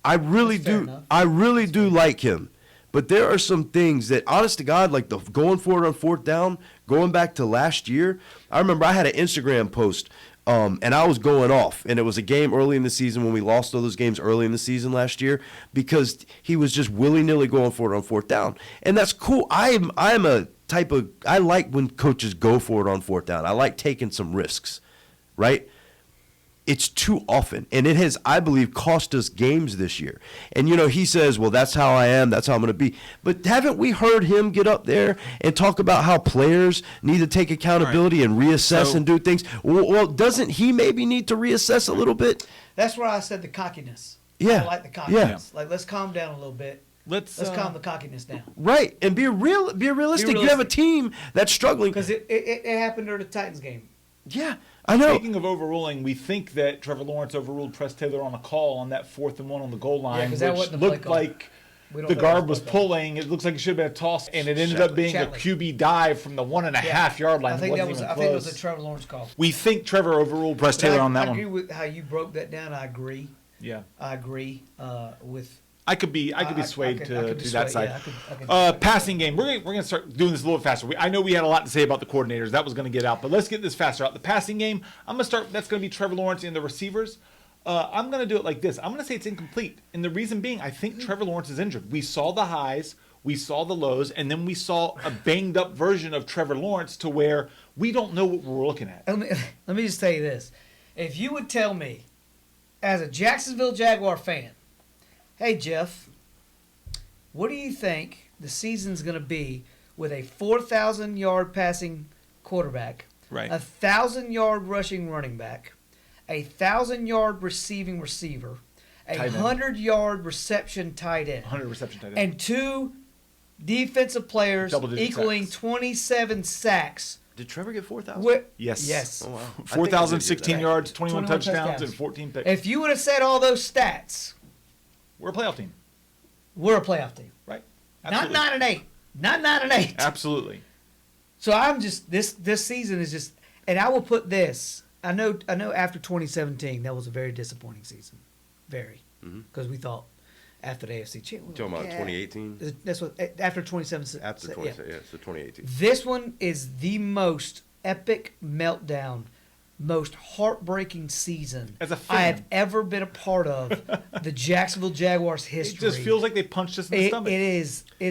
I really do like him. But there are some things that, honest to God, like the going for it on fourth down, going back to last year, I remember I had an Instagram post, and I was going off. And it was a game early in the season when we lost all those games early in the season last year because he was just willy-nilly going for it on fourth down. And that's cool. I like when coaches go for it on fourth down. I like taking some risks, right? It's too often, and it has, I believe, cost us games this year. And, he says, well, that's how I am, that's how I'm going to be. But haven't we heard him get up there and talk about how players need to take accountability and reassess and do things? Well, doesn't he maybe need to reassess a little bit? That's where I said the cockiness. Yeah. I like the cockiness. Yeah. Like, let's calm down a little bit. Let's calm the cockiness down. Right, and be realistic. You have a team that's struggling. Because it happened during the Titans game. Yeah. I know. Speaking of overruling, we think that Trevor Lawrence overruled Press Taylor on a call on that 4th and 1 on the goal line, which looked like the guard was pulling. It looks like it should have been a toss, and it ended up being a QB dive from the 1.5 yard line. I think it was a Trevor Lawrence call. We think Trevor overruled Press Taylor on that one. I agree with how you broke that down. I agree. Yeah, I agree with. I could be swayed to that side. Yeah, passing game. We're gonna start doing this a little faster. I know we had a lot to say about the coordinators. That was gonna get out, but let's get this faster out. The passing game. I'm gonna start. That's gonna be Trevor Lawrence and the receivers. I'm gonna do it like this. I'm gonna say it's incomplete, and the reason being, I think Trevor Lawrence is injured. We saw the highs, we saw the lows, and then we saw a banged up version of Trevor Lawrence to where we don't know what we're looking at. Let me just tell you this: if you would tell me, as a Jacksonville Jaguar fan, hey, Jeff, what do you think the season's going to be with a 4,000-yard passing quarterback, right, 1,000-yard rushing running back, a 1,000-yard receiving receiver, a 100-yard reception tight end, and 2 defensive players equaling sacks. 27 sacks? Did Trevor get 4,000? Yes. Oh, wow. 4,000, 16 yards, 21 touchdowns, and 14 picks. If you would have said all those stats, we're a playoff team. We're a playoff team. Right. Absolutely. Not 9-8. Not 9-8. Absolutely. So I'm just this season is just, and I will put this. I know after 2017 that was a very disappointing season, very, because we thought after the AFC championship. Talking about 2018. That's what after 2017. After 2017, yeah, so 2018. This one is the most epic meltdown, most heartbreaking season as a fan I have ever been a part of the Jacksonville Jaguars history. It just feels like they punched us in the stomach. It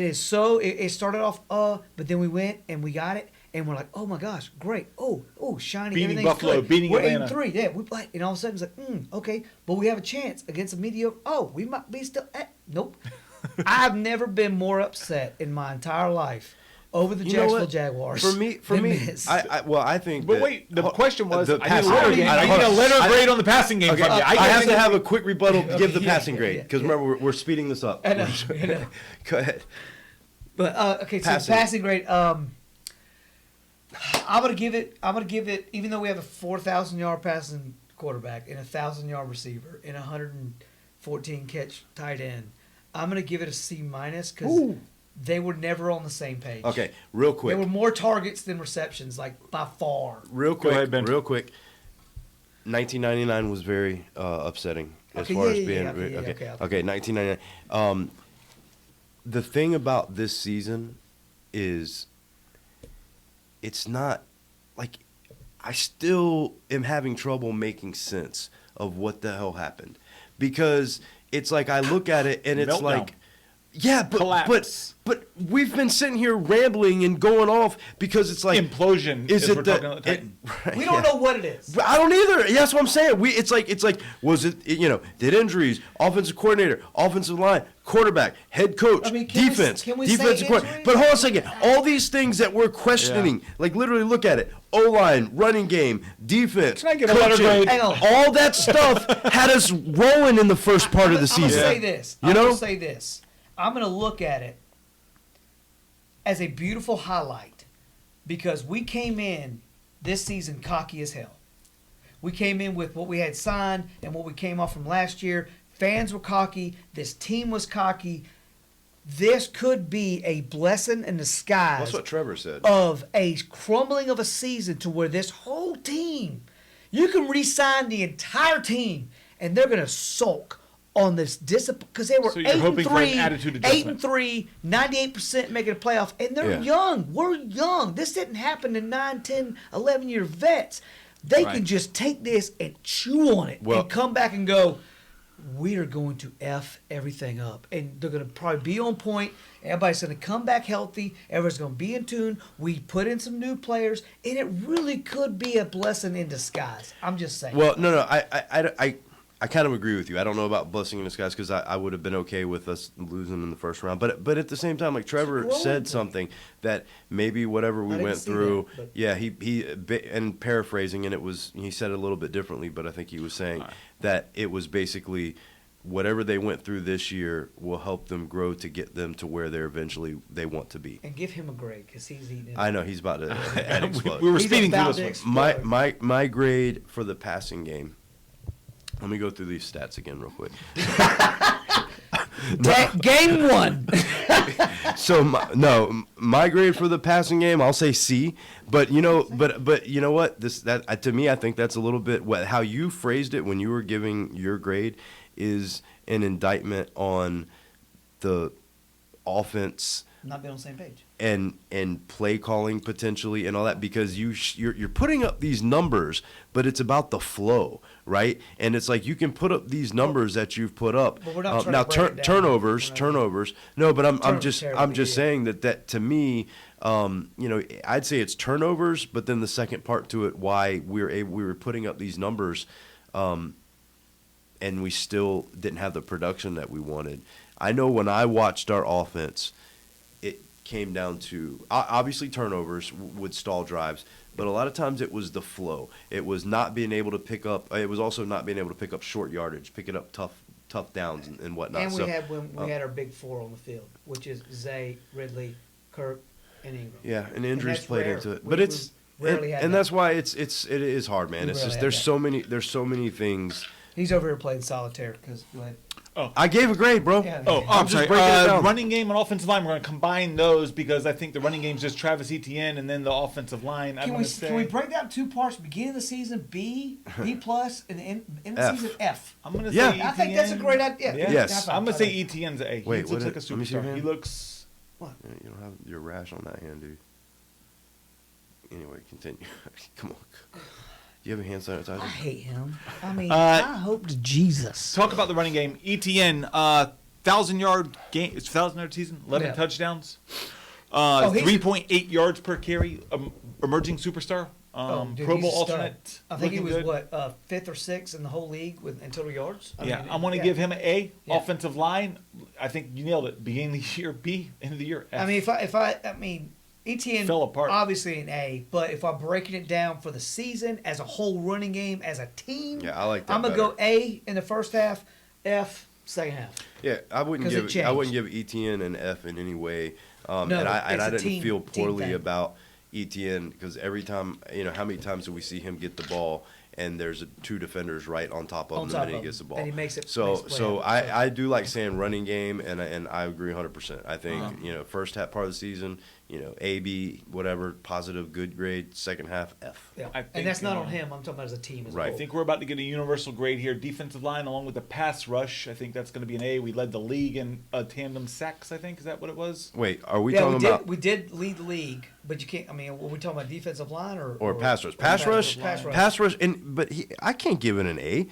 is so. It started off, but then we went and we got it, and we're like, oh my gosh, great, oh shiny, Beating everything's Buffalo, good. beating we're Atlanta. 8-3, yeah, we play, and all of a sudden it's like, okay, but we have a chance against a mediocre. Oh, we might be still. Nope. I've never been more upset in my entire life over the Jacksonville Jaguars. For me, I think. But wait, the question was, I need a a letter grade on the passing game from you. I have to have a quick rebuttal to give the passing grade because remember we're speeding this up. I know. Go ahead. But okay, so passing grade. I'm gonna give it. Even though we have a 4,000-yard passing quarterback and a 1,000-yard receiver and a 114 catch tight end, I'm gonna give it a C- because they were never on the same page. Okay, real quick. There were more targets than receptions, like by far. Real quick, ahead, Ben. real quick. 1999 was very upsetting as far as being. Okay, 1999. The thing about this season is, it's not like I still am having trouble making sense of what the hell happened, because it's like I look at it and it's Meltdown. like, yeah, Collapse. but we've been sitting here rambling and going off because it's like implosion. Is it we're talking about the Titan. We don't know what it is. But I don't either. That's what I'm saying. It's like was it did injuries, offensive coordinator, offensive line, quarterback, head coach, defense, defensive coordinator. But hold on a second. All these things that we're questioning, like literally look at it. O-line, running game, defense, Can I get a letter grade? all that stuff had us rolling in the first part of the season. I'm going to say this. I'm going to look at it as a beautiful highlight because we came in this season cocky as hell. We came in with what we had signed and what we came off from last year. Fans were cocky. This team was cocky. This could be a blessing in disguise. That's what Trevor said. Of a crumbling of a season to where this whole team, you can re-sign the entire team and they're going to sulk on this discipline because they were 8-3, 8-3, 98% making a playoff, and they're young. We're young. This didn't happen to 9, 10, 11-year vets. They can just take this and chew on it and come back and go, we are going to F everything up. And they're going to probably be on point. Everybody's going to come back healthy. Everyone's going to be in tune. We put in some new players, and it really could be a blessing in disguise. I'm just saying. Well, no, I kind of agree with you. I don't know about blessing in disguise because I would have been okay with us losing in the first round. But at the same time, like Trevor said something that maybe whatever we went through, he and paraphrasing, and he said it a little bit differently, but I think he was saying that it was basically whatever they went through this year will help them grow to get them to where they want to be. And give him a grade because he's eating it. I know he's about to explode. We were speeding through this one. My grade for the passing game. Let me go through these stats again real quick. Game 1. So my grade for the passing game, I'll say C. But you know what? To me, I think that's a little bit how you phrased it when you were giving your grade is an indictment on the offense. Not being on the same page. And play calling potentially and all that, because you're putting up these numbers, but it's about the flow, right? And it's like you can put up these numbers that you've put up. But we're not trying now to break it down. turnovers. No, but I'm just saying that to me, I'd say it's turnovers, but then the second part to it, why we were putting up these numbers, and we still didn't have the production that we wanted. I know when I watched our offense, it came down to obviously turnovers would stall drives, but a lot of times it was the flow. It was not being able to pick up. It was also not being able to pick up short yardage, picking up tough downs and whatnot. And we had our big four on the field, which is Zay, Ridley, Kirk, and Ingram. Yeah, and injuries played rare. into it, but that's why it is hard, man. It's just there's so many things. He's over here playing solitaire because go ahead. Oh. I gave a grade, bro. Yeah, I'm sorry. Running game and offensive line, we're going to combine those because I think the running game is just Travis Etienne, and then the offensive line, Can we break down two parts? Beginning of the season, B plus, and end of the season, F. I'm going to say Etienne. I think that's a great idea. Yeah. Yes. I'm going to say Etienne's A. Wait, he looks like a superstar. He looks... What? You don't have your rash on that hand, dude. Anyway, continue. Come on. Do you have a hand sanitizer? I hate him. I mean, I hope to Jesus. Talk about the running game. Etienne, 1,000-yard game. It's 1,000-yard season, 11 touchdowns. 3.8 yards per carry, emerging superstar. Dude, Pro Bowl he's a stud. alternate. I think he was good. fifth or sixth in the whole league in total yards. I want to give him an A. Yeah. Offensive line, I think you nailed it. Beginning of the year, B. End of the year, F. I mean, if ETN Fell apart. obviously an A, but if I'm breaking it down for the season as a whole running game as a team, Yeah, I like that I'm gonna better. go A in the first half, F second half. Yeah, I wouldn't 'Cause it give ETN an F in any way. No, and I it's a didn't team- feel team poorly thing. about ETN because every time, how many times do we see him get the ball and there's two defenders right on top of him the minute he gets the ball. And he makes it. So makes it play out. I do like saying running game, and I agree 100%. I think first half part of the season, A, B, whatever, positive, good grade. Second half, F. Yeah. I think, And that's not on him. I'm talking about as a team as a Right. whole. I think we're about to get a universal grade here. Defensive line, along with the pass rush, I think that's going to be an A. We led the league in tandem sacks. I think is that what it was? Wait, are we Yeah, talking about we did lead the league, but you can't. I mean, were we talking about defensive line or pass rush? Pass rush, Pass rush. pass rush. I can't give it an A.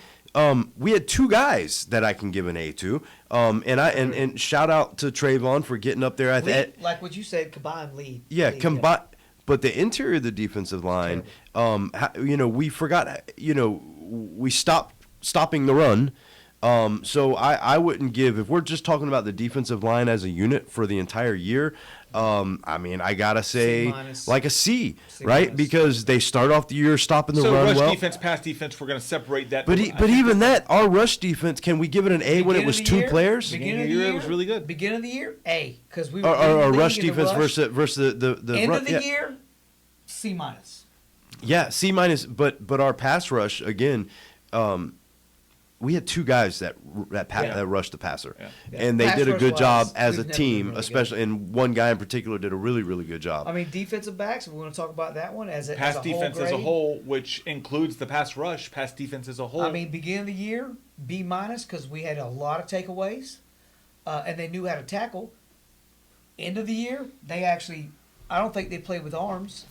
We had two guys that I can give an A to, and shout out to Trayvon for getting up there. Like what you said, combined lead. Yeah, lead, combine. But the interior of the defensive line, we forgot. We stopping the run. So I wouldn't give, if we're just talking about the defensive line as a unit for the entire year. I gotta say C-. like a C, C-. right? Because they start off the year stopping the So run rush well. defense, pass defense, we're going to separate that. But even that, our rush defense, can we give it an A when it was two players? Beginning of the year, year, it was really good. Beginning of the year, A, because we were Our leading rush the league in the defense rush. versus the End run, of the year, C minus. Yeah, C minus. But our pass rush again, we had two guys that rushed the passer, and they Pass did a rush good wise, job as a we've never team, been really especially, and one guy in particular did a really, really good job. I mean, defensive backs. If we're going to talk about that one as a Pass as a defense whole as a grade, whole, which includes the pass rush, pass defense as a whole. I mean, beginning of the year, B minus because we had a lot of takeaways, and they knew how to tackle. End of the year, I don't think they played with arms.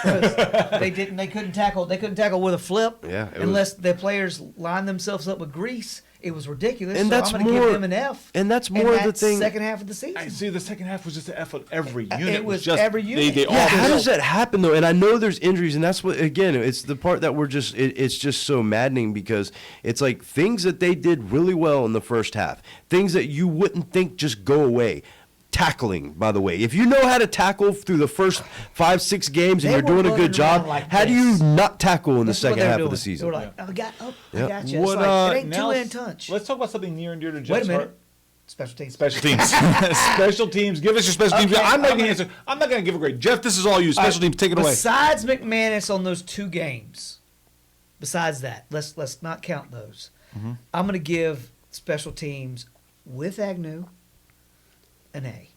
They couldn't tackle. They couldn't tackle with a flip. Yeah, unless the players lined themselves up with grease. It was ridiculous. And so that's I'm going to more- give them an F. and that's more the thing- Second half of the season. I see the second half was just an F on every unit. It was just, every unit. They all Yeah, how built. does that happen though? And I know there's injuries, and that's what, again, it's the part that it's just so maddening because it's like things that they did really well in the first half, things that you wouldn't think just go away. Tackling, by the way, if you know how to tackle through the first 5-6 games and They you're doing were a good running job, around like how do you this. not tackle in the That's what second they're half doing. of the season? They were like, I got Yep. you. What, It's like, it ain't now two-hand touch. Let's talk about something near and dear to Wait Jeff's a heart. minute. Special teams. Special teams. Special teams. Give us your special teams. Okay, I'm not I'm going to gonna- answer. I'm not going to give a grade. Jeff, this is all you. Special teams. Take it away. Besides McManus on those two games, besides that, let's not count those. Mm-hmm. I'm going to give special teams with Agnew an A.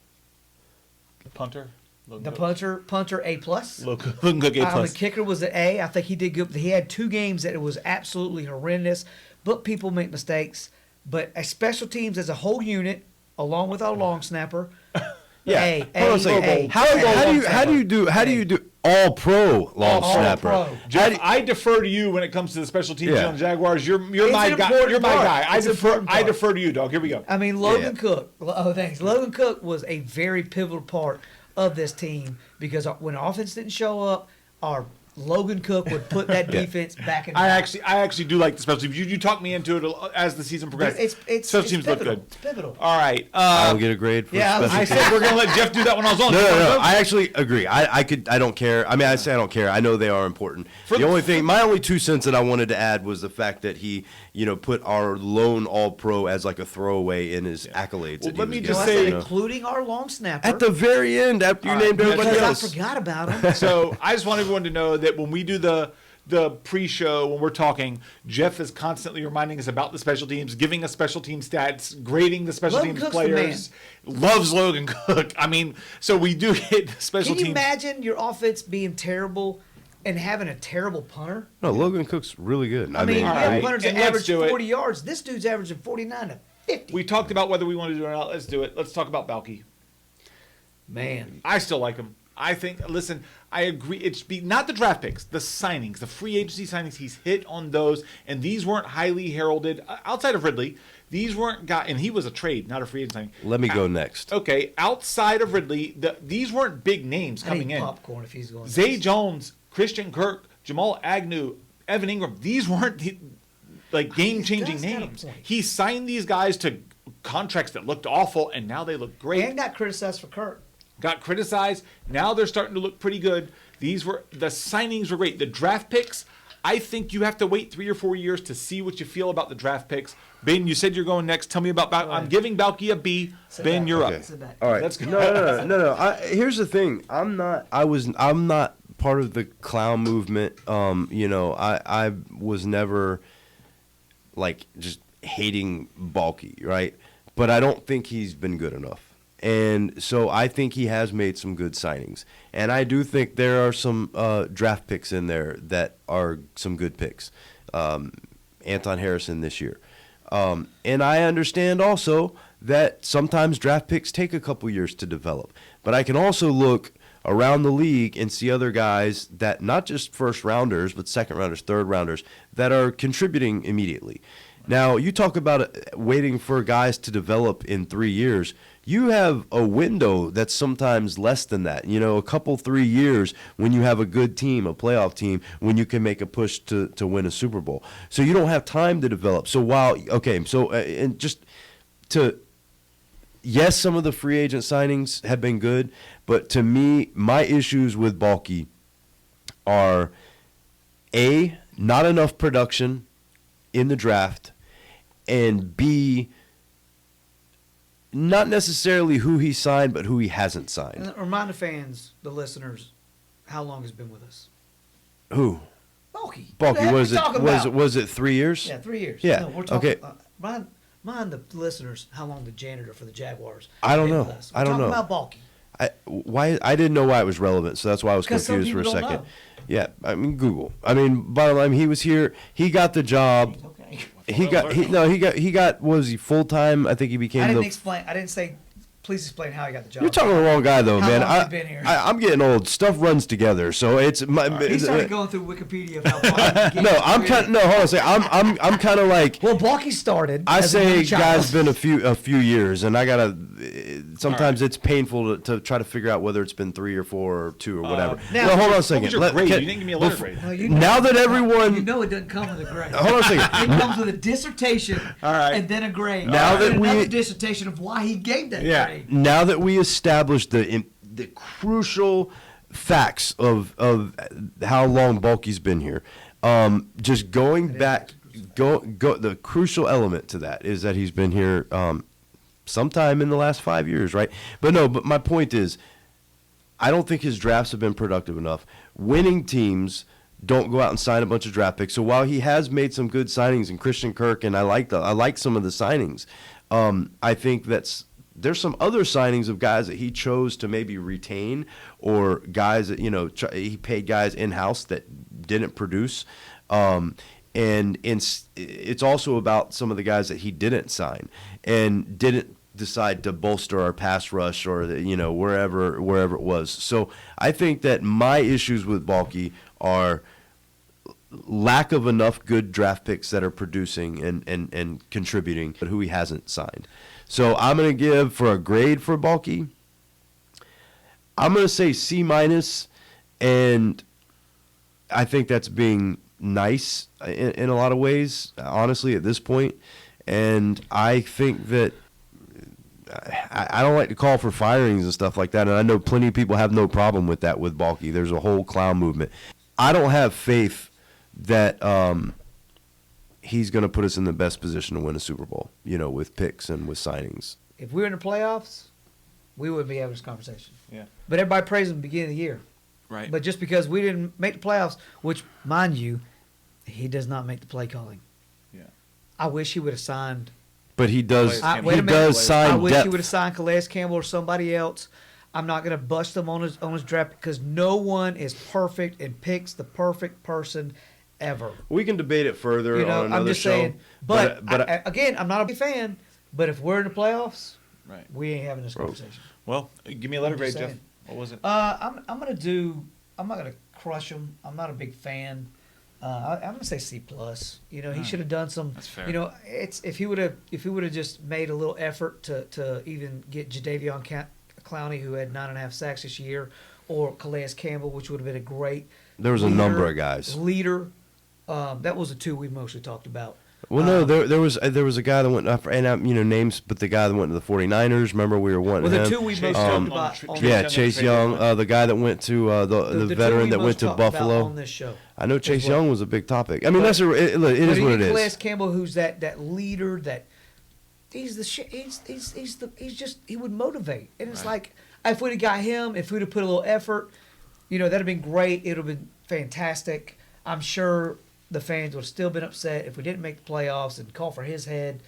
Punter. The punter A plus. Logan Cook A The plus. kicker was an A. I think he did good. He had two games that it was absolutely horrendous, but people make mistakes. But as special teams as a whole unit, along with our long snapper, Yeah. A. Hold on a second. A. How do you do all pro long All snapper? pro. Jeff, I defer to you when it comes to the special teams Yeah. on the Jaguars. You're It's my an guy. important You're my part. guy. I It's an defer. important I part. defer to you, dog. Here we go. I mean, Logan Cook. Oh, thanks. Logan Cook was a very pivotal part of this team because when offense didn't show up, our Logan Cook would put that defense back in. I actually do like the special teams. You talked me into it as the season progressed. It's special teams look pivotal. good. It's pivotal. All right. I don't get a grade for Yeah, special I teams. said we're gonna let Jeff do that when I was on. No. I actually agree. I don't care. I mean, I say I don't care. I know they are important. My only 2 cents that I wanted to add was the fact that he, put our lone All-Pro as like a throwaway in his accolades. Well, that he let was me getting, just I say- said including our long snapper. at the very end after you All right. named everybody because else. I forgot about him. So I just want everyone to know that when we do the pre-show, when we're talking, Jeff is constantly reminding us about the special teams, giving us special team stats, grading the special Logan teams Cook's the players. Loves Logan Cook. I mean, so we do get the special Can you teams. imagine your offense being terrible and having a terrible punter? No, Logan Cook's really good. I mean, all we have right. punters And that let's average do it. 40 yards. This dude's averaging 49 to 50. We talked about whether we want to do it or not. Let's do it. Let's talk about Balky. Man. I still like him. I think, listen, I agree. It's not the draft picks, the signings, the free agency signings. He's hit on those, and these weren't highly heralded outside of Ridley. These weren't guys, and he was a trade, not a free agent signing. Let me go next. Okay, outside of Ridley, these weren't big names coming in. Popcorn if he's going. Zay Jones, Christian Kirk, Jamal Agnew, Evan Ingram. These weren't like game-changing names. He signed these guys to contracts that looked awful, and now they look great. And got criticized for Kirk. Got criticized. Now they're starting to look pretty good. The signings were great. The draft picks, I think you have to wait 3 or 4 years to see what you feel about the draft picks. Ben, you said you're going next. Tell me about I'm giving Balky a B. Ben, you're up. All right. Let's go. No. Here's the thing. I'm not part of the clown movement. I was never like just hating Balky, right? But I don't think he's been good enough. And so I think he has made some good signings. And I do think there are some draft picks in there that are some good picks. Anton Harrison this year. And I understand also that sometimes draft picks take a couple years to develop. But I can also look around the league and see other guys that not just first rounders, but second rounders, third rounders, that are contributing immediately. Now, you talk about waiting for guys to develop in 3 years. You have a window that's sometimes less than that. A couple, 3 years when you have a good team, a playoff team, when you can make a push to win a Super Bowl. So you don't have time to develop. So yes, some of the free agent signings have been good, but to me, my issues with Balky are A, not enough production in the draft, and B, not necessarily who he signed, but who he hasn't signed. And remind the fans, the listeners, how long he's been with us. Who? Balky. Was it 3 years? Yeah, 3 years. Yeah. No, we're talking, okay. Mind the listeners how long the janitor for the Jaguars. I don't know. I don't know. Talking about Balky. I didn't know why it was relevant, so that's why I was confused for a second. Know. Yeah, Google. Bottom line, he was here. He got the job. Okay. He got. Was he full time? I think he became. I didn't say. Please explain how he got the job. You're talking to the wrong guy, though, man. How long been here? I'm getting old. Stuff runs together, so it's. He started going through Wikipedia about Balky. No, hold on a second. I'm kind of like. Well, Balky started. I say, guys, been a few years, and I gotta. Sometimes it's painful to try to figure out whether it's been 3 or 4 or 2 or whatever. Now, hold on a second. You didn't give me a letter grade. Well, now that everyone. You know it doesn't come with a grade. Hold on a second. It comes with a dissertation. All right. And then a grade. Now that another dissertation of why he gave that grade. Now that we established the crucial facts of how long Balky's been here, just going back, the crucial element to that is that he's been here sometime in the last 5 years, right? But my point is, I don't think his drafts have been productive enough. Winning teams don't go out and sign a bunch of draft picks. So while he has made some good signings in Christian Kirk, and I like some of the signings, I think there's some other signings of guys that he chose to maybe retain, or guys that he paid guys in house that didn't produce, and it's also about some of the guys that he didn't sign and didn't decide to bolster our pass rush or wherever it was. So I think that my issues with Balky are lack of enough good draft picks that are producing and contributing, but who he hasn't signed. So I'm going to give, for a grade for Balky, I'm going to say C-, and I think that's being nice in a lot of ways, honestly, at this point. And I think that I don't like to call for firings and stuff like that, and I know plenty of people have no problem with that with Balky. There's a whole clown movement. I don't have faith that he's going to put us in the best position to win a Super Bowl, with picks and with signings. If we were in the playoffs, we wouldn't be having this conversation. Yeah. But everybody praised him at the beginning of the year. Right. But just because we didn't make the playoffs, which, mind you, he does not make the play calling. Yeah. I wish he would have signed. But he does. Wait a He minute. does sign. I wish depth. he would have signed Calais Campbell or somebody else. I'm not going to bust him on his draft because no one is perfect and picks the perfect person ever. We can debate it further on another I'm just show. saying. But again, I'm not a big fan. But if we're in the playoffs, right, we ain't having this conversation. Well, give me a letter grade, saying. Jeff. What was it? I'm not gonna crush him. I'm not a big fan. I'm gonna say C plus. You know, he should have done some. That's fair. You know, it's if he would have just made a little effort to even get Jadeveon Clowney, who had 9.5 sacks this year, or Calais Campbell, which would have been a great. There was a number of guys. Leader. That was the two we mostly talked about. Well, no, there was a guy that went and names, but the guy that went to the 49ers. Remember, we were wanting him. The two we most talked about. Chase Young, the guy that went to the veteran that went to Buffalo. On this show. I know Chase Young was a big topic. I mean, it is what it is. Calais Campbell, who's that leader, that he would motivate, and it's like if we'd have got him, if we'd have put a little effort, that'd have been great. It would have been fantastic. I'm sure the fans would have still been upset if we didn't make the playoffs and call for his head,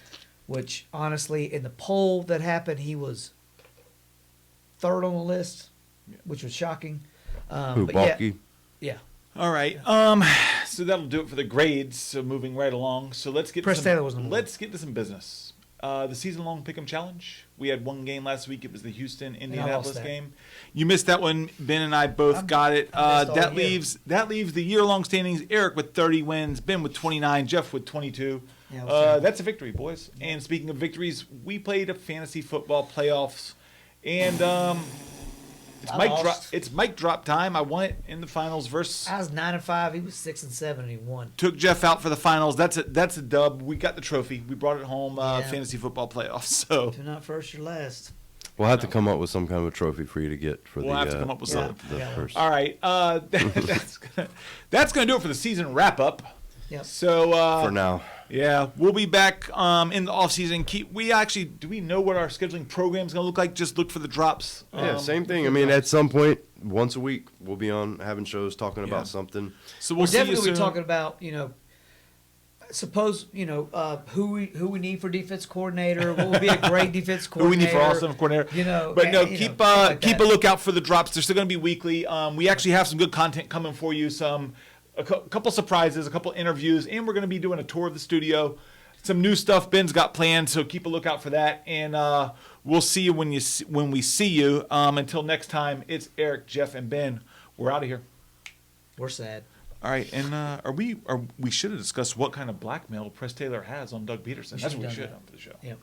which honestly, in the poll that happened, he was third on the list, which was shocking. Balky? Yeah. All right. So that'll do it for the grades. So moving right along. So let's get to some business. The season-long Pick'em Challenge. We had one game last week. It was the Houston-Indianapolis game. You missed that one. Ben and I both got it. That leaves the year-long standings. Eric with 30 wins. Ben with 29. Jeff with 22. Yeah, that's a victory, boys. Yeah. And speaking of victories, we played a fantasy football playoffs, and it's mic drop time. I won it in the finals versus. I was 9-5. He was 6-7, and he won. Took Jeff out for the finals. That's a dub. We got the trophy. We brought it home. Fantasy football playoffs. So if you're not first, you're last. We'll have to come up with some kind of a trophy for you to get for we'll have to come up with something. First. All right. That's gonna do it for the season wrap up. Yep. So for now. Yeah, we'll be back in the off season. Do we know what our scheduling program is going to look like? Just look for the drops. Same thing. I mean, at some point, once a week, we'll be on having shows talking about something. So we'll definitely be talking about who we need for defense coordinator. What would be a great defense coordinator? Who we need for offensive coordinator? But no, keep a lookout for the drops. They're still going to be weekly. We actually have some good content coming for you. A couple surprises, a couple interviews, and we're going to be doing a tour of the studio. Some new stuff Ben's got planned, so keep a lookout for that. And we'll see you when we see you. Until next time, it's Eric, Jeff, and Ben. We're out of here. We're sad. All right, and we should have discussed what kind of blackmail Press Taylor has on Doug Peterson. That's what we should on for the show. Yep.